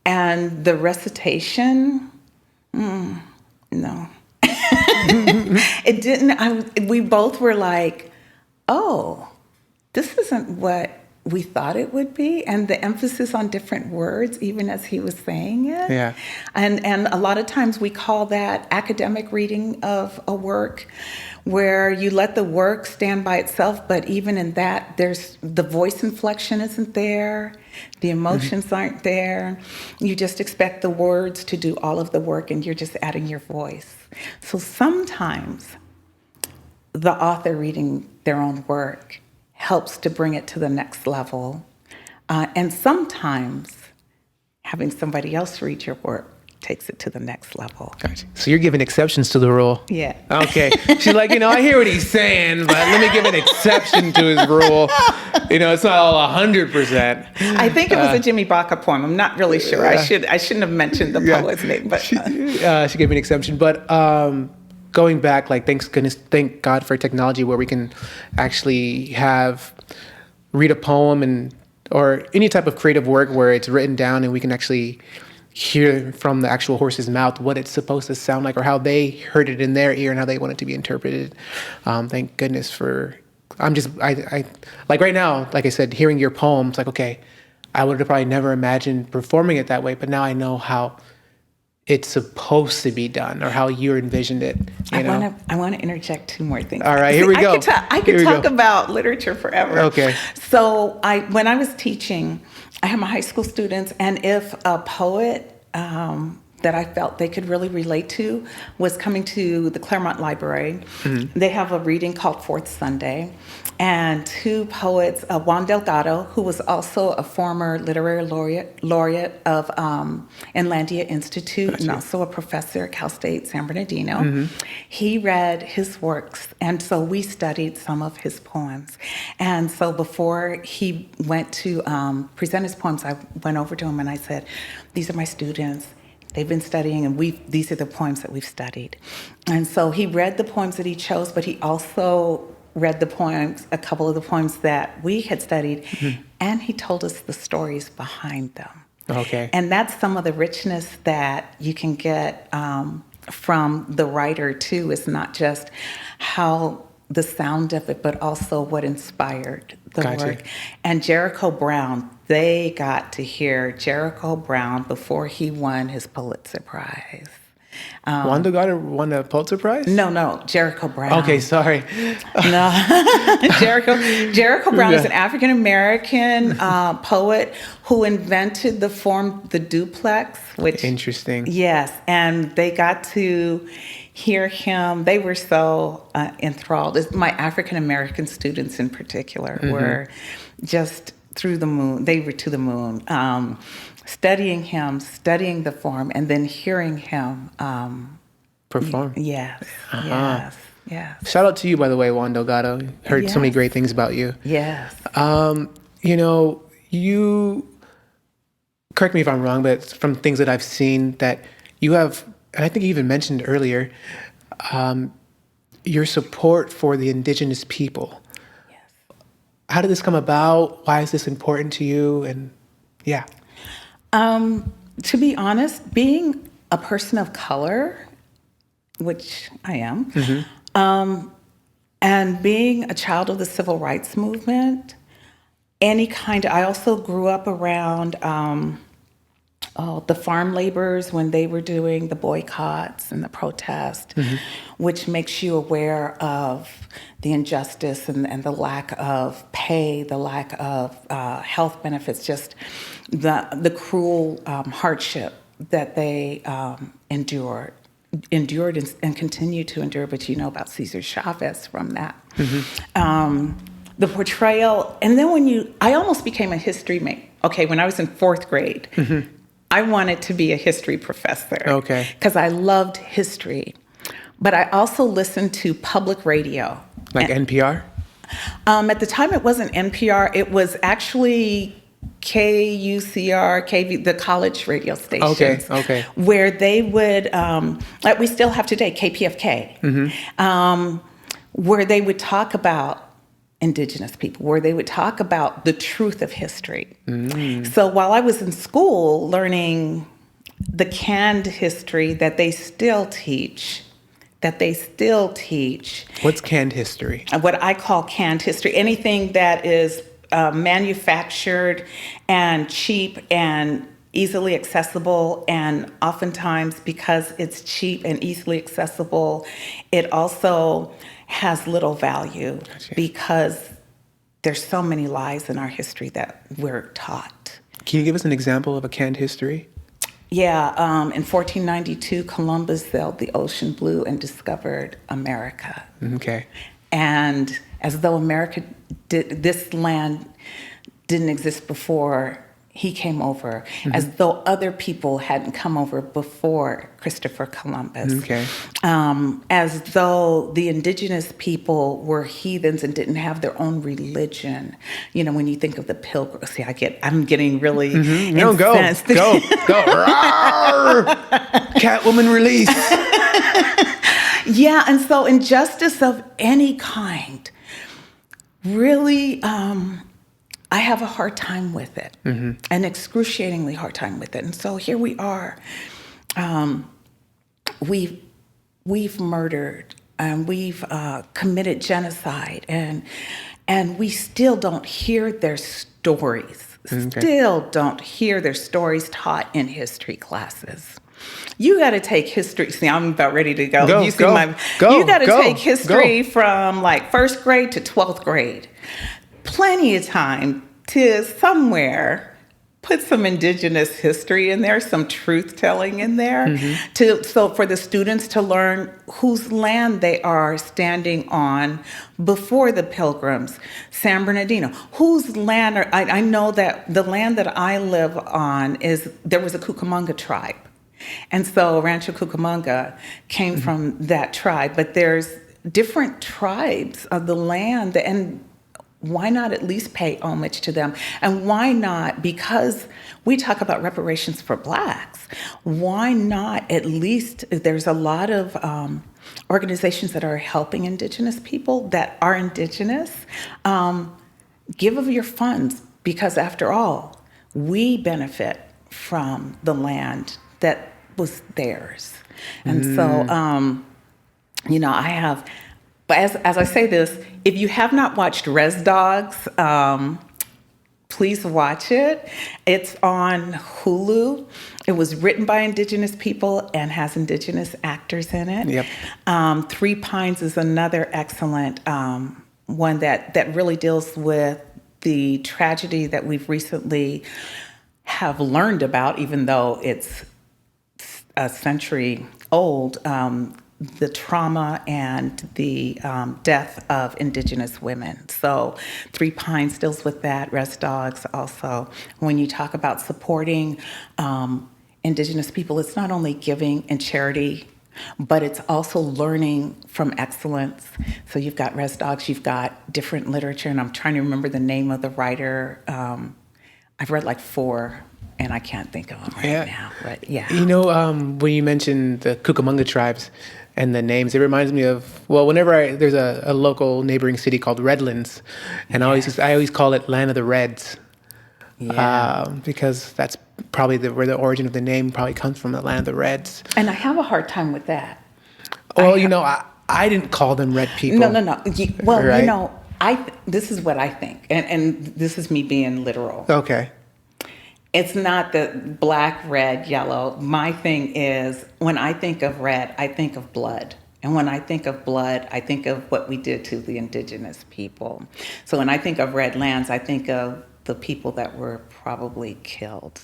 And the recitation, no. It didn't. We both were like, oh, this isn't what we thought it would be. And the emphasis on different words, even as he was saying it. Yeah. And a lot of times we call that academic reading of a work, where you let the work stand by itself, but even in that, there's the voice inflection isn't there, the emotions aren't there. You just expect the words to do all of the work, and you're just adding your voice. So sometimes the author reading their own work helps to bring it to the next level. And sometimes having somebody else read your work takes it to the next level. Gotcha. So you're giving exceptions to the rule. Yeah. Okay. She's like, I hear what he's saying, but let me give an exception to his rule. It's not all 100%. I think it was a Jimmy Baca poem. I'm not really sure. I shouldn't have mentioned the poet's name, but she gave me an exception. But going back, thank God for technology where we can actually read a poem or any type of creative work where it's written down and we can actually hear from the actual horse's mouth what it's supposed to sound like, or how they heard it in their ear and how they want it to be interpreted. Thank goodness for. I like right now, like I said, hearing your poem. It's like, okay, I would have probably never imagined performing it that way, but now I know how it's supposed to be done, or how you envisioned it. I want to interject two more things. All right, here we go. I could talk about literature forever. Okay. So when I was teaching, I had my high school students, and if a poet that I felt they could really relate to was coming to the Claremont Library, they have a reading called Fourth Sunday, and two poets, Juan Delgado, who was also a former literary laureate of Inlandia Institute, and also a professor at Cal State San Bernardino. He read his works, and so we studied some of his poems. And so before he went to present his poems, I went over to him and I said, "These are my students. They've been studying, and these are the poems that we've studied." And so he read the poems that he chose, but he also read a couple of the poems that we had studied, and he told us the stories behind them. Okay. And that's some of the richness that you can get from the writer, too. It's not just how the sound of it, but also what inspired the work. And Jericho Brown, they got to hear Jericho Brown before he won his Pulitzer Prize. Juan Delgado won a Pulitzer Prize? No, Jericho Brown. Okay, sorry. No, Jericho Brown is an African-American poet who invented the form, the duplex, which... Interesting. Yes, and they got to hear him. They were so enthralled. My African-American students in particular were just through the moon. They were to the moon. Studying him, studying the form, and then hearing him perform. Yes. Shout out to you, by the way, Juan Delgado. Heard so many great things about you. Yes. You, correct me if I'm wrong, but from things that I've seen that you have, and I think you even mentioned earlier, your support for the Indigenous people. Yes. How did this come about? Why is this important to you? And yeah. To be honest, being a person of color, which I am, and being a child of the civil rights movement, I also grew up around the farm laborers when they were doing the boycotts and the protest, which makes you aware of the injustice and the lack of pay, the lack of health benefits, just the cruel hardship that they endured and continue to endure. But you know about Cesar Chavez from that. The portrayal, and then I almost became a history major. Okay, when I was in fourth grade, I wanted to be a history professor. Okay. Because I loved history. But I also listened to public radio. Like NPR? At the time, it wasn't NPR. It was actually KUCR, KV, the college radio stations. Okay. Where they would, like we still have today, KPFK, where they would talk about Indigenous people, where they would talk about the truth of history. So while I was in school learning the canned history that they still teach, What's canned history? what I call canned history, anything that is manufactured and cheap and easily accessible, and oftentimes because it's cheap and easily accessible, it also has little value because there's so many lies in our history that we're taught. Can you give us an example of a canned history? Yeah, in 1492, Columbus sailed the ocean blue and discovered America. Okay. And as though this land didn't exist before he came over, as though other people hadn't come over before Christopher Columbus. Okay. As though the indigenous people were heathens and didn't have their own religion. You know, when you think of the pilgrims, see, I'm getting really incensed. Go. Rawr! Catwoman release. Yeah, and so injustice of any kind, really, I have a hard time with it, an excruciatingly hard time with it. And so here we are. We've murdered and we've committed genocide, and we still don't hear their stories. Still don't hear their stories taught in history classes. You got to take history. See, I'm about ready to go. You got to take history from like first grade to 12th grade. Plenty of time to somewhere put some indigenous history in there, some truth telling in there, so for the students to learn whose land they are standing on before the pilgrims. San Bernardino, whose land I know that the land that I live on there was a Cucamonga tribe. And so Rancho Cucamonga came from that tribe, but there's different tribes of the land, and why not at least pay homage to them? And why not, because we talk about reparations for Blacks, why not at least, there's a lot of organizations that are helping Indigenous people that are Indigenous, give of your funds, because after all, we benefit from the land that was theirs. And so, I have, but as I say this, if you have not watched Res Dogs, please watch it. It's on Hulu. It was written by Indigenous people and has Indigenous actors in it. Yep. Three Pines is another excellent one that really deals with the tragedy that we've recently have learned about, even though it's a century old, the trauma and the death of Indigenous women. So Three Pines deals with that, Res Dogs also. When you talk about supporting Indigenous people, it's not only giving and charity, but it's also learning from excellence. So you've got Res Dogs, you've got different literature, and I'm trying to remember the name of the writer. I've read like 4, and I can't think of them now. But yeah. You know, when you mentioned the Cucamonga tribes and the names, it reminds me of, well, whenever there's a local neighboring city called Redlands, and I always call it Land of the Reds. Yeah. Because that's probably where the origin of the name probably comes from, the Land of the Reds. And I have a hard time with that. Well, I didn't call them red people. No. Well, right? This is what I think, and this is me being literal. Okay. It's not the black, red, yellow. My thing is, when I think of red, I think of blood. And when I think of blood, I think of what we did to the Indigenous people. So when I think of red lands, I think of the people that were probably killed.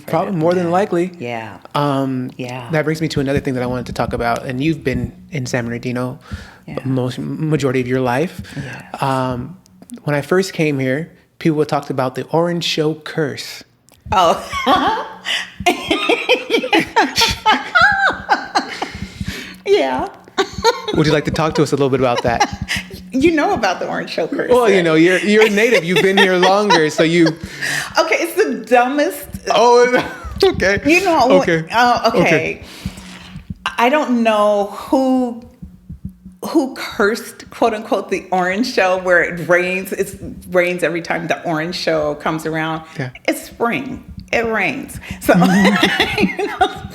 Probably more than likely. Yeah. That brings me to another thing that I wanted to talk about. And you've been in San Bernardino majority of your life. Yes. When I first came here, people talked about the Orange Show curse. Oh. Yeah. Would you like to talk to us a little bit about that? You know about the orange show curse. Well, you know, you're a native. You've been here longer, so you. Okay, it's the dumbest. Oh, okay. You know. Okay. Okay. I don't know who cursed, quote unquote, the orange show where it rains. It rains every time the orange show comes around. Yeah. It's spring. It rains. So, you know,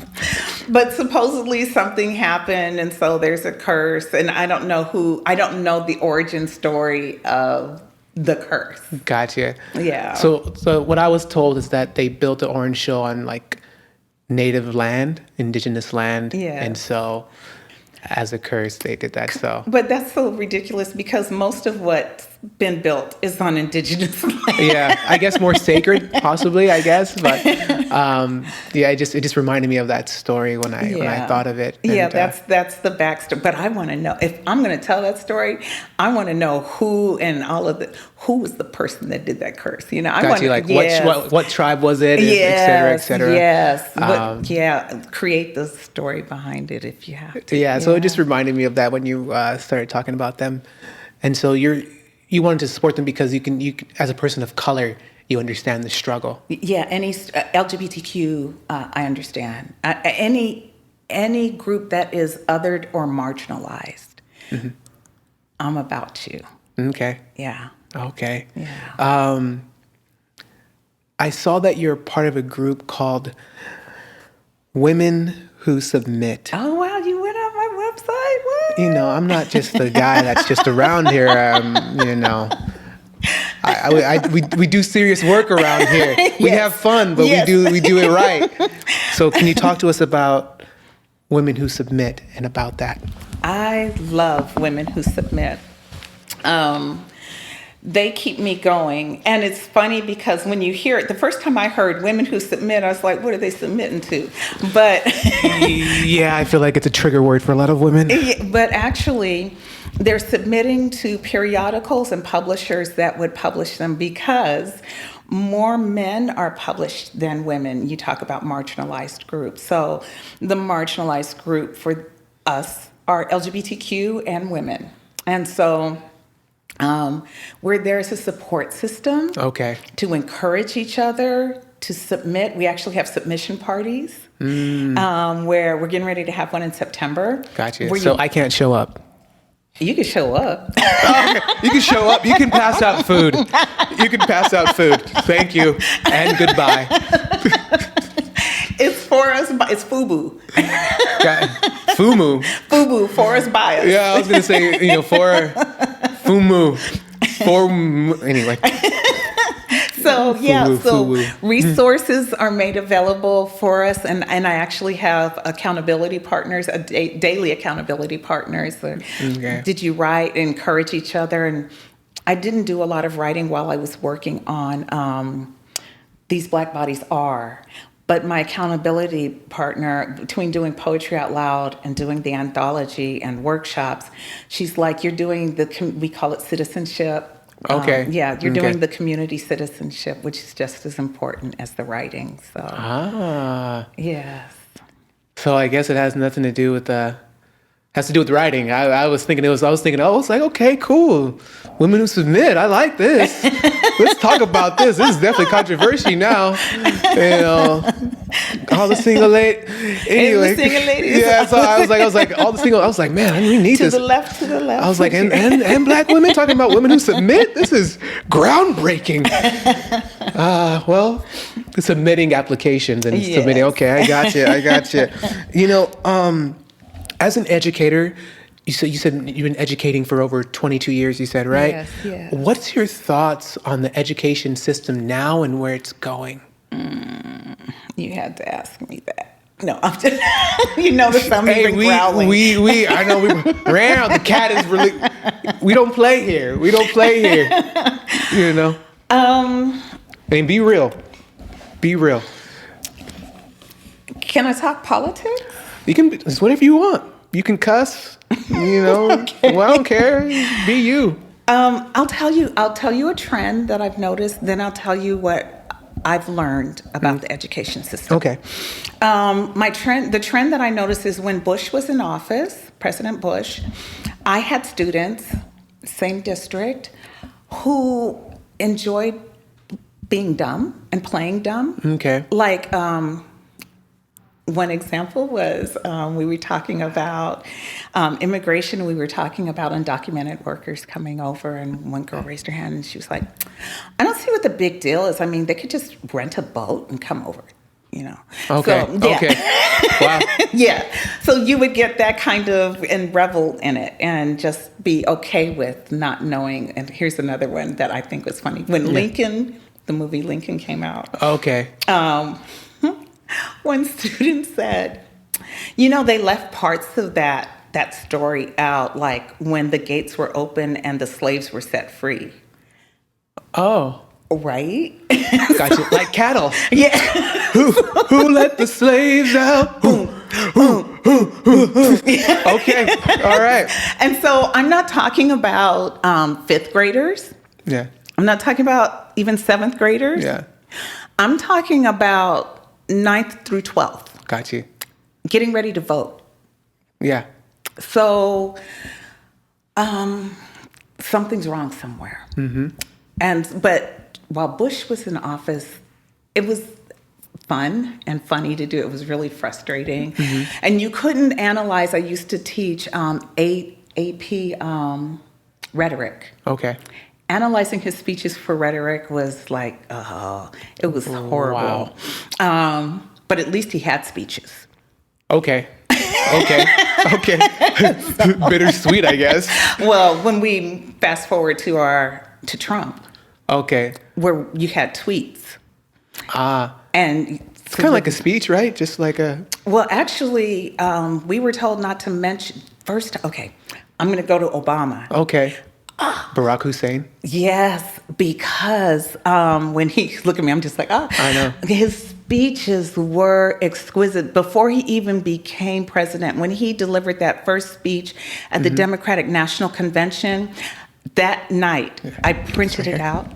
but supposedly something happened, and so there's a curse, and I don't know the origin story of the curse. Gotcha. Yeah. So what I was told is that they built the orange show on like native land, indigenous land. Yeah. And so as a curse, they did that. So. But that's so ridiculous because most of what's been built is on indigenous land. Yeah, I guess more sacred, possibly. I guess, but yeah, it just reminded me of that story when I thought of it. And, that's the backstory. But I want to know if I'm going to tell that story. I want to know who and who was the person that did that curse. You know, I want to like what tribe was it, et cetera. Yes, create the story behind it if you have to. Yeah, so it just reminded me of that when you started talking about them, and so you wanted to support them because you as a person of color, you understand the struggle. Yeah, any LGBTQ, I understand. Any group that is othered or marginalized, mm-hmm. I'm about you. Okay. Yeah. Okay. Yeah. I saw that you're part of a group called Women Who Submit. Oh, wow, you went on my website? What? You know, I'm not just the guy that's just around here. You know, we do serious work around here. Yes. We have fun, but we do it right. So can you talk to us about Women Who Submit and about that? I love Women Who Submit. They keep me going. And it's funny because when you hear it, the first time I heard Women Who Submit, I was like, what are they submitting to? But yeah, I feel like it's a trigger word for a lot of women. But actually, they're submitting to periodicals and publishers that would publish them because more men are published than women. You talk about marginalized groups. So the marginalized group for us are LGBTQ and women. And so we're there as a support system to encourage each other to submit. We actually have submission parties where we're getting ready to have one in September. Gotcha. So I can't show up. You can show up. Okay. You can show up. You can pass out food. You can pass out food. Thank you and goodbye. It's for us. It's FUBU. FUMU. FUBU, for us by us. Yeah, I was going to say, for FUMU. Anyway. So resources are made available for us, and I actually have accountability partners, daily accountability partners. Did you write, encourage each other? And I didn't do a lot of writing while I was working on These Black Bodies Are. But my accountability partner, between doing Poetry Out Loud and doing the anthology and workshops, she's like, you're doing we call it citizenship. Okay. You're doing the community citizenship, which is just as important as the writing. So. Yes. So I guess it has nothing to do with has to do with writing. I was thinking, okay, cool. Women Who Submit. I like this. Let's talk about this. This is definitely controversy now. All the single ladies. Anyway. And the single ladies. Yeah, so I was like, all the single. I was like, man, we need this. To the left. I was like, and black women talking about women who submit. This is groundbreaking. Well, submitting applications and submitting. Okay, I got you. As an educator, you said you've been educating for over 22 years, you said, right? Yes. What's your thoughts on the education system now and where it's going? You had to ask me that. No, I'm just, you notice I'm even growling. I know the cat is really, we don't play here. And be real. Can I talk politics? You can, it's whatever you want. You can cuss, Okay. Well, I don't care. Be you. I'll tell you a trend that I've noticed, then I'll tell you what I've learned about the education system. Okay. The trend that I noticed is when Bush was in office, President Bush, I had students same district, who enjoyed being dumb and playing dumb. Okay. Like, one example was we were talking about immigration. We were talking about undocumented workers coming over, and one girl raised her hand and she was like, I don't see what the big deal is. I mean, they could just rent a boat and come over, you know. Okay. So, yeah. Okay. Wow. Yeah. So you would get that kind of and revel in it and just be okay with not knowing. And here's another one that I think was funny. When Lincoln, the movie Lincoln came out. Okay. One student said, you know, they left parts of that story out, like when the gates were open and the slaves were set free. Oh. Right? Gotcha. Like cattle. Yeah. Who let the slaves out? Okay. All right. And so I'm not talking about fifth graders. Yeah. I'm not talking about even seventh graders. Yeah. I'm talking about 9th through 12th. Got you. Getting ready to vote. Yeah. So something's wrong somewhere. Mm-hmm. But while Bush was in office, it was fun and funny to do. It was really frustrating. Mm-hmm. And you couldn't analyze. I used to teach AP rhetoric. Okay. Analyzing his speeches for rhetoric was like, it was horrible. Wow. But at least he had speeches. Okay. Okay. Bittersweet, I guess. Well, when we fast forward to Trump. Okay. Where you had tweets. And it's kind of like a speech, right? Just like a... Well, actually, we were told not to mention... First, okay, I'm going to go to Obama. Okay. Barack Hussein? Yes, because when he... Look at me, I'm just like, I know. His speeches were exquisite. Before he even became president, when he delivered that first speech at the Democratic National Convention, that night, I printed it out.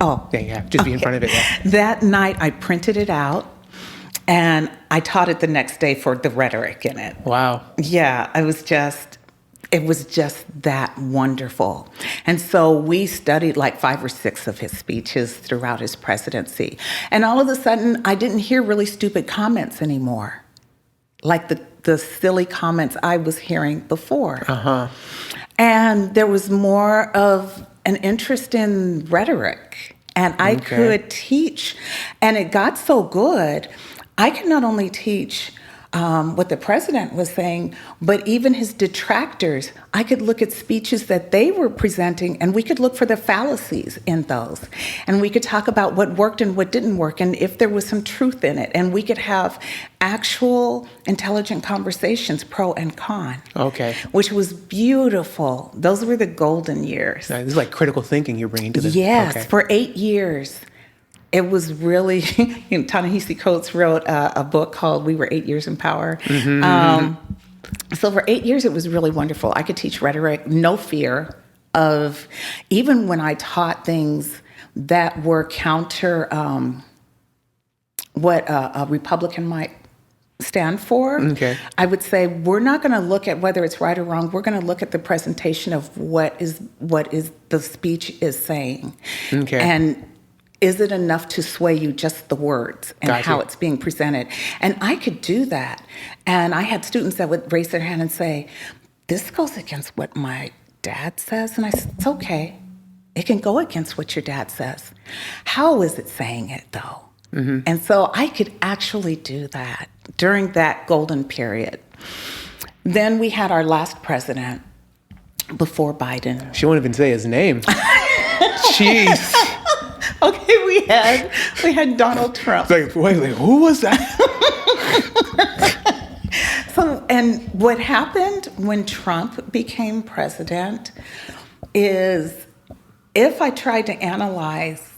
Oh. Yeah. Just be in front of it. Yeah. That night, I printed it out, and I taught it the next day for the rhetoric in it. Wow. Yeah, it was just that wonderful. And so we studied like 5 or 6 of his speeches throughout his presidency. And all of a sudden, I didn't hear really stupid comments anymore, like the silly comments I was hearing before. Uh-huh. And there was more of an interest in rhetoric. And I could teach. And it got so good, I could not only teach what the president was saying, but even his detractors. I could look at speeches that they were presenting, and we could look for the fallacies in those. And we could talk about what worked and what didn't work, and if there was some truth in it. And we could have actual intelligent conversations, pro and con. Okay. Which was beautiful. Those were the golden years. This is like critical thinking you're bringing to this. Yes, okay. For 8 years. It was really, Ta-Nehisi Coates wrote a book called We Were 8 Years in Power. So for 8 years, it was really wonderful. I could teach rhetoric, no fear of, even when I taught things that were counter what a Republican might stand for. Okay. I would say, we're not going to look at whether it's right or wrong. We're going to look at the presentation of what is the speech is saying. Okay. And is it enough to sway you, just the words and Gotcha. how it's being presented? And I could do that. And I had students that would raise their hand and say, this goes against what my dad says. And I said, it's okay. It can go against what your dad says. How is it saying it, though? Mm-hmm. And so I could actually do that during that golden period. Then we had our last president before Biden. She won't even say his name. Jeez. Okay, we had Donald Trump. It's like, wait, who was that? So, and what happened when Trump became president is, if I tried to analyze,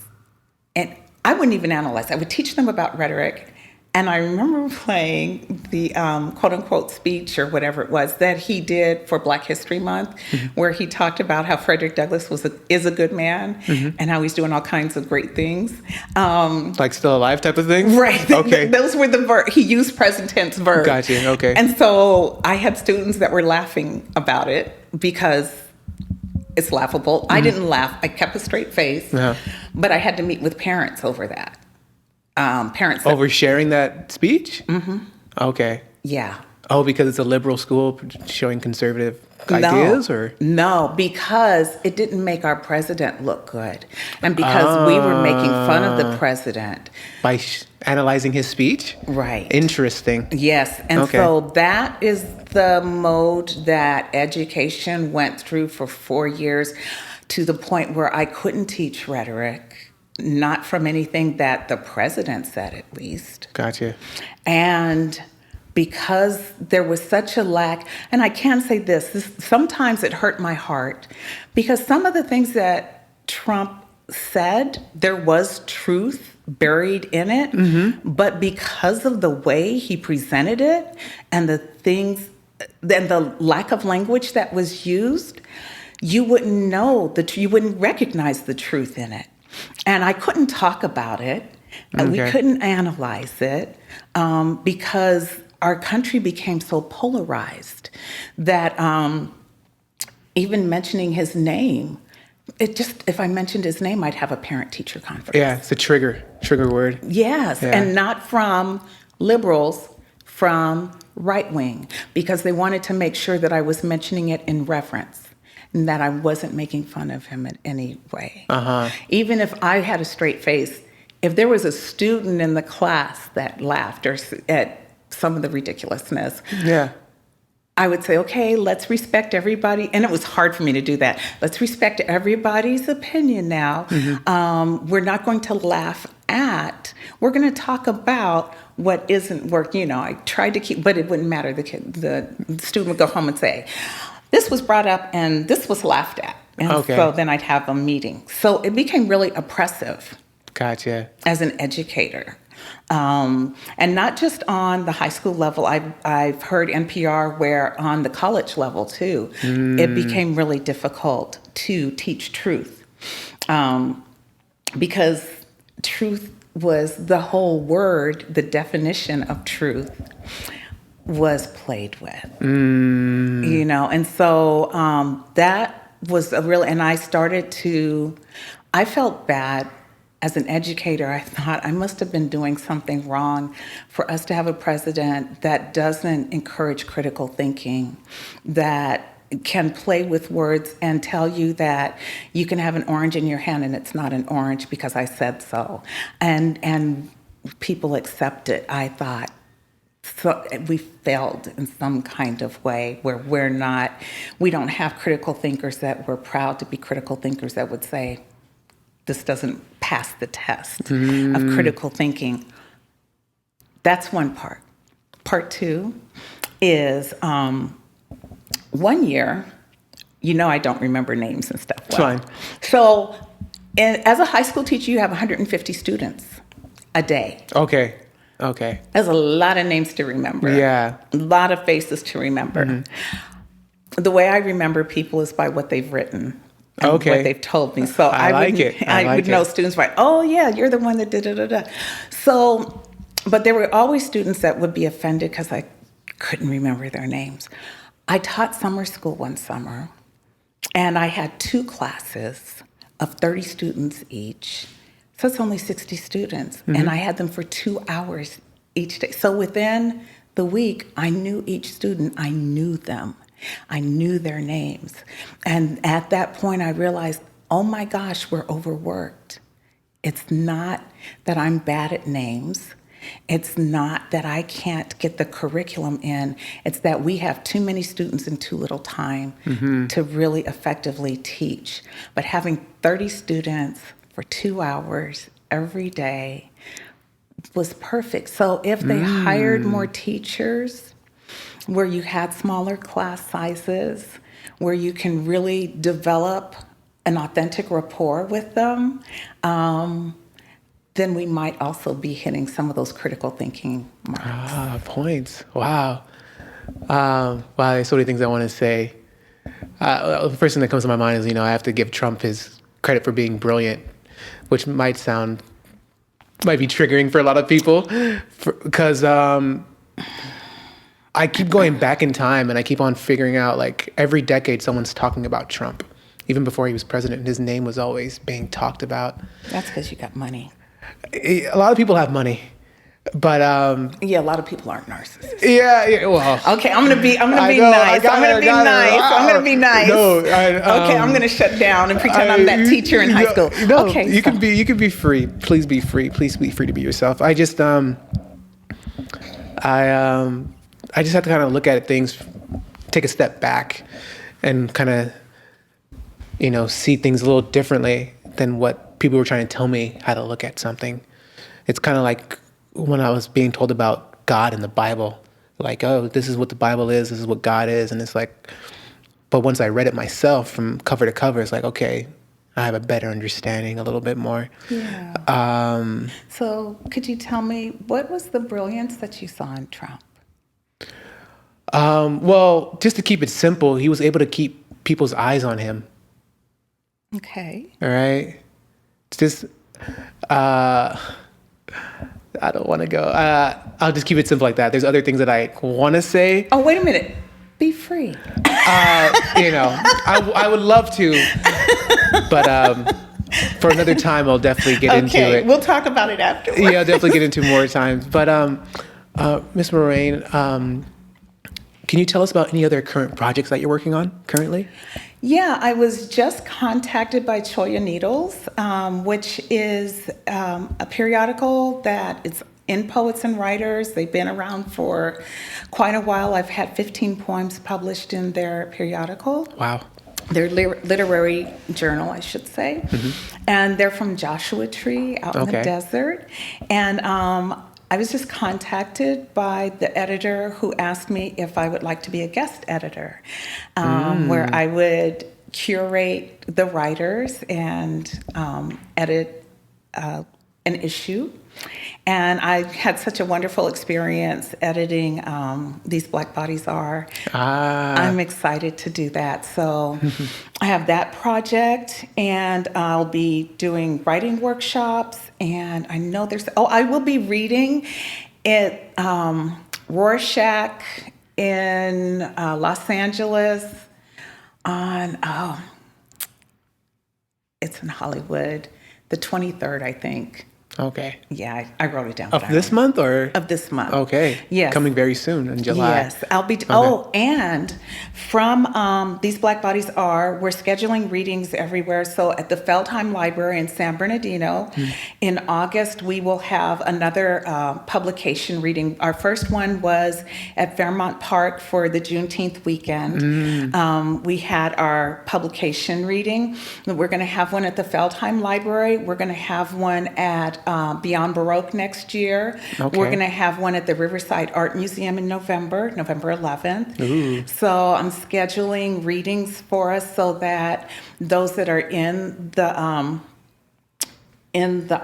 and I wouldn't even analyze, I would teach them about rhetoric. And I remember playing the quote unquote speech or whatever it was that he did for Black History Month, where he talked about how Frederick Douglass is a good man and how he's doing all kinds of great things. Like still alive type of thing? Right. Okay. Those were the verbs. He used present tense verbs. Gotcha. Okay. And so I had students that were laughing about it because it's laughable. I didn't laugh. I kept a straight face, but I had to meet with parents over that. Parents over sharing that speech? Mm-hmm. Okay. Yeah. Oh, because it's a liberal school showing conservative ideas, or no, because it didn't make our president look good, and because we were making fun of the president by analyzing his speech. Right. Interesting. Yes, and so that is the mode that education went through for 4 years, to the point where I couldn't teach rhetoric, not from anything that the president said, at least. Gotcha. And because there was such a lack, and I can say this, sometimes it hurt my heart, because some of the things that Trump said, there was truth buried in it, but because of the way he presented it and the things, and the lack of language that was used, you wouldn't know you wouldn't recognize the truth in it. And I couldn't talk about it, and we couldn't analyze it, because our country became so polarized that even mentioning his name, if I mentioned his name, I'd have a parent-teacher conference. Yeah, it's a trigger word. Yes, and not from liberals, from right-wing, because they wanted to make sure that I was mentioning it in reference and that I wasn't making fun of him in any way. Even if I had a straight face, if there was a student in the class that laughed or at some of the ridiculousness, I would say, okay, let's respect everybody. And it was hard for me to do that. Let's respect everybody's opinion now. We're not going to laugh at, we're going to talk about what isn't working. I tried to keep, but it wouldn't matter. The student would go home and say, this was brought up and this was laughed at. And so then I'd have a meeting. So it became really oppressive. Gotcha. As an educator. And not just on the high school level. I've heard NPR where on the college level too, it became really difficult to teach truth, because truth was the whole word, the definition of truth was played with, and so that was a real, and I felt bad. As an educator, I thought I must have been doing something wrong for us to have a president that doesn't encourage critical thinking, that can play with words and tell you that you can have an orange in your hand and it's not an orange because I said so. And people accept it. I thought, so we failed in some kind of way where we don't have critical thinkers that were proud to be critical thinkers that would say, this doesn't pass the test of critical thinking. That's one part. Part two is 1 year, I don't remember names and stuff well. Fine. So as a high school teacher, you have 150 students a day. Okay. There's a lot of names to remember. Yeah. A lot of faces to remember. The way I remember people is by what they've written. What they've told me. So I would know students by, oh yeah, you're the one that did it. So, but there were always students that would be offended because I couldn't remember their names. I taught summer school one summer, and I had 2 classes of 30 students each. So it's only 60 students, and I had them for 2 hours each day. So within the week, I knew each student, I knew them. I knew their names. And at that point, I realized, oh my gosh, we're overworked. It's not that I'm bad at names. It's not that I can't get the curriculum in. It's that we have too many students and too little time to really effectively teach. But having 30 students for 2 hours every day was perfect. So if they hired more teachers, where you had smaller class sizes, where you can really develop an authentic rapport with them, then we might also be hitting some of those critical thinking marks. Points. Wow. There's so many things I want to say. The first thing that comes to my mind is, I have to give Trump his credit for being brilliant, which might be triggering for a lot of people, because I keep going back in time and I keep on figuring out, like, every decade someone's talking about Trump. even before he was president, his name was always being talked about. That's because you got money. A lot of people have money, but Yeah, a lot of people aren't narcissists. yeah. Well, Okay, I'm gonna be nice. I'm gonna be nice. No, okay, I'm gonna shut down and pretend I'm that teacher in high school. No, okay, you can be free. Please be free. Please be free to be yourself. I just I just have to kind of look at things, take a step back, and kind of see things a little differently than what people were trying to tell me how to look at something. It's kind of like when I was being told about God in the Bible, like, oh, this is what the Bible is, this is what God is. And it's like, but once I read it myself from cover to cover, it's like, okay, I have a better understanding a little bit more. Yeah. So could you tell me, what was the brilliance that you saw in Trump? Well, just to keep it simple, he was able to keep people's eyes on him. Okay. All right. It's just, I don't want to go. I'll just keep it simple like that. There's other things that I want to say. Oh, wait a minute. Be free. I would love to, but for another time, I'll definitely get into it. We'll talk about it afterwards. Yeah, I'll definitely get into more times. But Miss Romaine, can you tell us about any other current projects that you're working on currently? Yeah, I was just contacted by Choya Needles, which is a periodical that is in Poets and Writers. They've been around for quite a while. I've had 15 poems published in their periodical. Wow. Their literary journal, I should say. Mm-hmm. And they're from Joshua Tree out in the desert. And I was just contacted by the editor who asked me if I would like to be a guest editor, where I would curate the writers and edit an issue. And I had such a wonderful experience editing These Black Bodies Are. I'm excited to do that. So I have that project, and I'll be doing writing workshops. And I know I will be reading at Rorschach in Los Angeles on, it's in Hollywood, the 23rd, I think. Okay. Yeah, I wrote it down. Of this month or? Of this month. Okay. Yes. Coming very soon in July. Yes. I'll be, and from These Black Bodies Are, we're scheduling readings everywhere. So at the Feldheim Library in San Bernardino, in August, we will have another publication reading. Our first one was at Fairmount Park for the Juneteenth weekend. We had our publication reading. We're going to have one at the Feldheim Library. We're going to have one at Beyond Baroque next year. Okay. We're going to have one at the Riverside Art Museum in November 11th. Ooh. So I'm scheduling readings for us so that those that are in the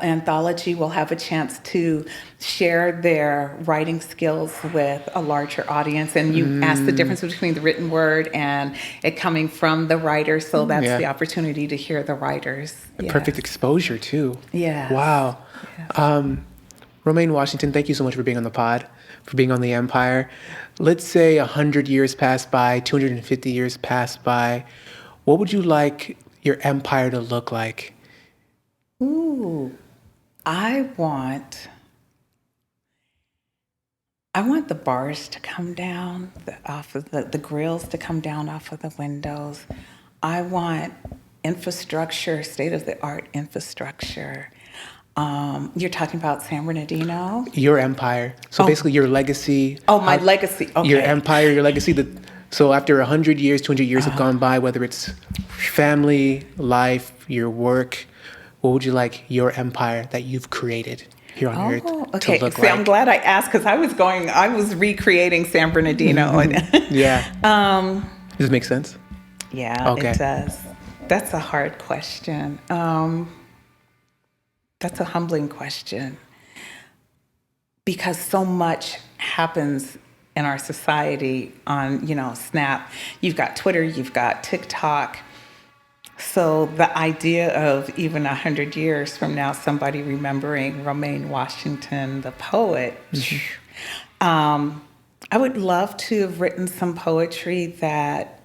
anthology will have a chance to share their writing skills with a larger audience. And you ask the difference between the written word and it coming from the writer. So that's the opportunity to hear the writers. Perfect exposure too. Yeah. Wow. Yes. Romaine Washington, thank you so much for being on the pod, for being on The Empire. Let's say 100 years pass by, 250 years pass by. What would you like your empire to look like? Ooh, I want the bars to come down off of the grills to come down off of the windows. I want infrastructure, state-of-the-art infrastructure. You're talking about San Bernardino? Your empire. So basically your legacy. Oh, my legacy. Okay. Your empire, your legacy. So after 100 years, 200 years have gone by, whether it's family, life, your work, what would you like your empire that you've created here on Earth to look like? I'm glad I asked because I was recreating San Bernardino. Yeah. Does it make sense? Yeah, it does. That's a hard question. That's a humbling question because so much happens in our society on, Snap. You've got Twitter, you've got TikTok. So the idea of even 100 years from now, somebody remembering Romaine Washington, the poet, I would love to have written some poetry that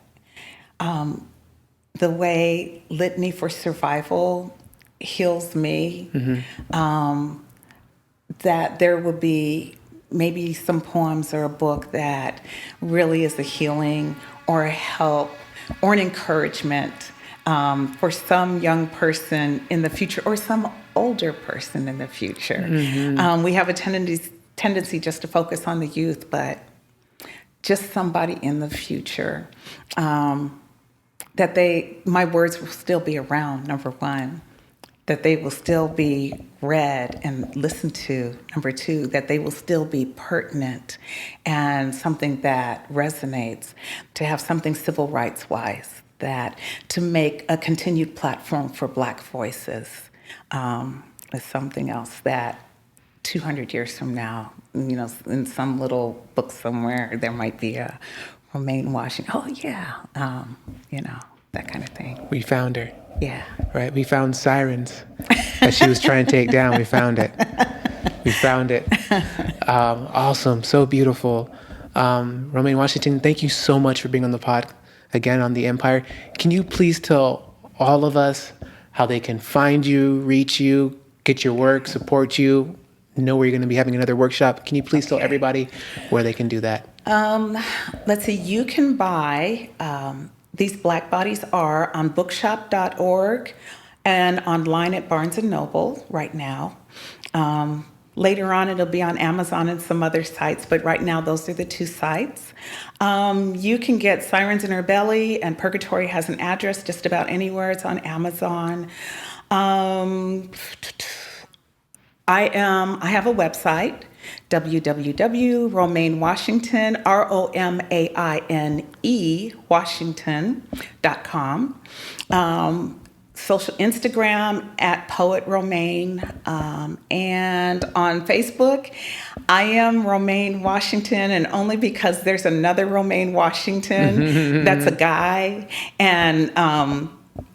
the way Litany for Survival heals me, that there will be maybe some poems or a book that really is a healing or a help or an encouragement for some young person in the future or some older person in the future. We have a tendency just to focus on the youth, but just somebody in the future, that my words will still be around, number one, that they will still be read and listened to, number two, that they will still be pertinent and something that resonates, to have something civil rights-wise, that to make a continued platform for Black voices is something else that 200 years from now, in some little book somewhere, there might be a Romaine Washington. Oh, yeah. That kind of thing. We found her. Yeah. Right? We found sirens that she was trying to take down. We found it. We found it. Awesome. So beautiful. Romaine Washington, thank you so much for being on the pod again on The Empire. Can you please tell all of us how they can find you, reach you, get your work, support you, know where you're going to be having another workshop? Can you please tell everybody where they can do that? Let's see. You can buy These Black Bodies Are on bookshop.org and online at Barnes & Noble right now. Later on, it'll be on Amazon and some other sites, but right now, those are the two sites. You can get Sirens in Her Belly, and Purgatory has an address just about anywhere. It's on Amazon. I have a website, www.Romainewashington, ROMAINE, Washington.com. Social Instagram at Poet Romaine, and on Facebook, I am Romaine Washington, and only because there's another Romaine Washington that's a guy, and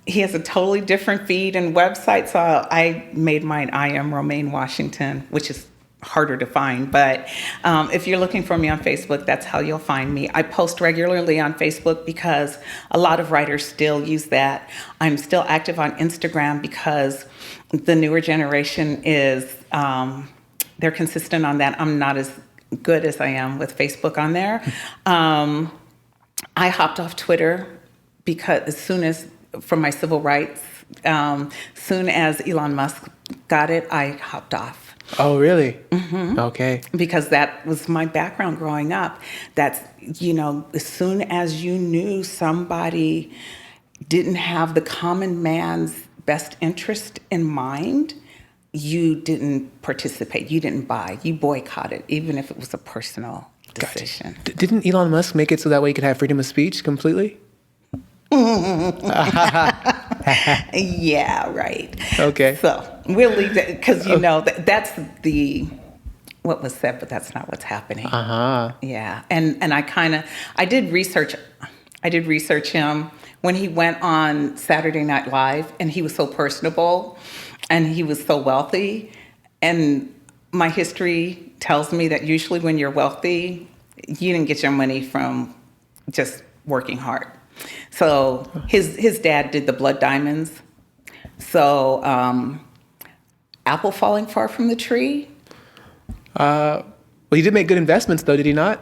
he has a totally different feed and website, so I made mine I am Romaine Washington, which is harder to find, but if you're looking for me on Facebook, that's how you'll find me. I post regularly on Facebook because a lot of writers still use that. I'm still active on Instagram because the newer generation is, they're consistent on that. I'm not as good as I am with Facebook on there. I hopped off Twitter because for my civil rights, soon as Elon Musk got it, I hopped off. Oh, really? Mm-hmm. Okay. Because that was my background growing up. That's, as soon as you knew somebody didn't have the common man's best interest in mind, you didn't participate. You didn't buy. You boycotted, even if it was a personal decision. Gotcha. Didn't Elon Musk make it so that way you could have freedom of speech completely? Yeah, right. Okay. So we'll leave that because that's what was said, but that's not what's happening. Yeah, and I did research. I did research him when he went on Saturday Night Live, and he was so personable, and he was so wealthy, and my history tells me that usually when you're wealthy, you didn't get your money from just working hard. So his dad did the blood diamonds. So apple falling far from the tree. Well, he did make good investments, though, did he not?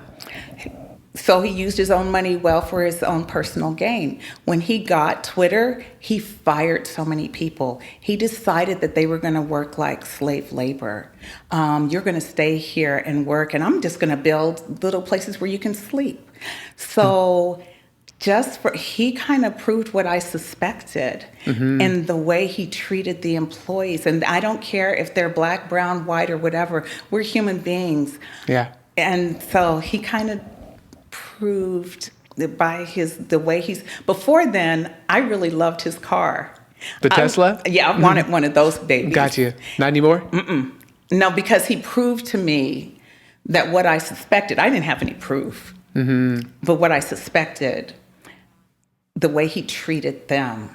So he used his own money well for his own personal gain. When he got Twitter, he fired so many people. He decided that they were going to work like slave labor. You're going to stay here and work, and I'm just going to build little places where you can sleep. So he kind of proved what I suspected in the way he treated the employees. And I don't care if they're black, brown, white, or whatever. We're human beings. Yeah. And so he kind of proved by the way before then, I really loved his car. The Tesla? Yeah, I wanted one of those babies. Got you. Not anymore? No, because he proved to me that what I suspected, I didn't have any proof, but what I suspected, the way he treated them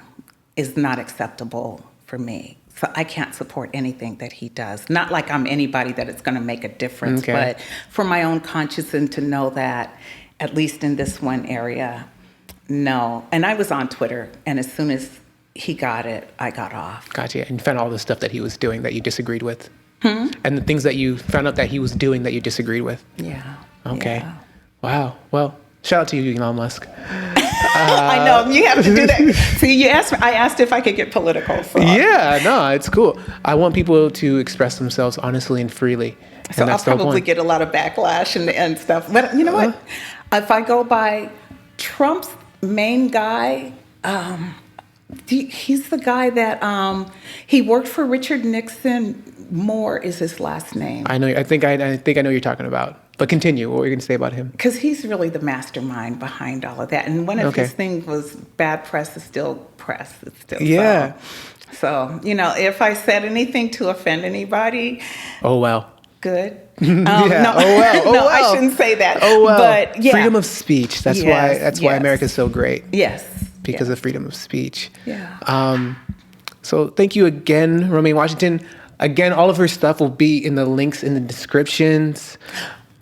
is not acceptable for me. So I can't support anything that he does. Not like I'm anybody that it's going to make a difference, but for my own conscience and to know that, at least in this one area, No. And I was on Twitter, and as soon as he got it, I got off. Gotcha. And you found all the stuff that he was doing that you disagreed with? And the things that you found out that he was doing that you disagreed with? Yeah. Okay. Yeah. Wow. Well, shout out to you, Elon Musk. I know. You have to do that. See, I asked if I could get political. So Yeah, no, it's cool. I want people to express themselves honestly and freely. So And I'll that's the whole probably point. get a lot of backlash and stuff. But you know what? If I go by Trump's main guy, he's the guy that he worked for Richard Nixon. Moore is his last name. I know. I think I know what you're talking about. But continue. What were you going to say about him? Because he's really the mastermind behind all of that. And one of his things was bad press is still press. It's still Yeah. So, if I said anything to offend anybody, Oh, well. good. Yeah. No, Oh, well. Oh, no, well. I shouldn't say that. Oh, well. But yeah. Freedom of speech. That's why Yes. America's so great. Yes. Because yes. of freedom of speech. Yeah. So thank you again, Romaine Washington. Again, all of her stuff will be in the links in the descriptions.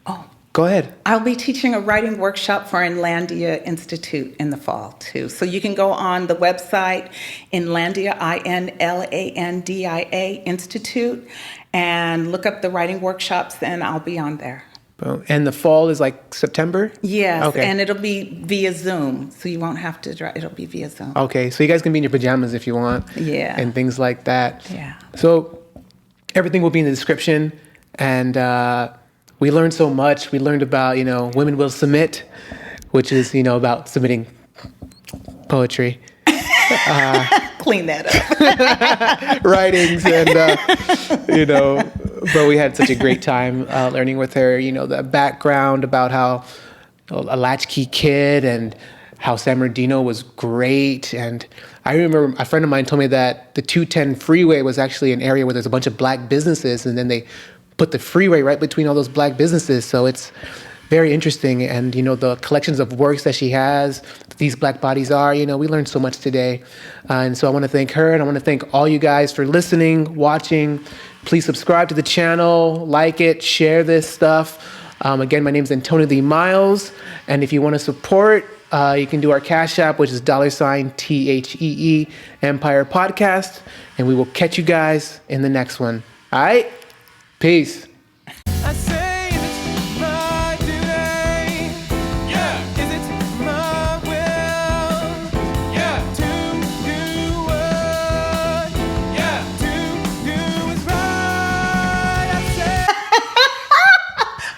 Oh, go ahead. I'll be teaching a writing workshop for Inlandia Institute in the fall, too. So you can go on the website, Inlandia, INLANDIA Institute, and look up the writing workshops, and I'll be on there. And the fall is like September? Yes, Okay. and it'll be via Zoom, so you won't have to drive. It'll be via Zoom. Okay, so you guys can be in your pajamas if you want. Yeah. And things like that. Yeah. So everything will be in the description. And we learned so much. We learned about, Women Will Submit, which is, about submitting poetry. Clean that up. Writings and, but we had such a great time learning with her, the background about how a latchkey kid and how San Bernardino was great. And I remember a friend of mine told me that the 210 freeway was actually an area where there's a bunch of black businesses, and then they put the freeway right between all those black businesses. So it's very interesting. And, the collections of works that she has, these black bodies are, we learned so much today. And so I want to thank her, and I want to thank all you guys for listening, watching. Please subscribe to the channel, like it, share this stuff. Again, my name is Antonio D. Miles. And if you want to support, you can do our Cash App, which is $THEE Empire Podcast. And we will catch you guys in the next one. All right? Peace. I say it's my duty. Yeah. Is it my will? Yeah. To do what? Yeah. To do is right. I say.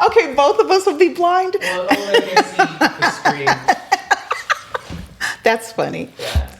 Okay, both of us will be blind. Well, only I can see the screen. That's funny. Yeah.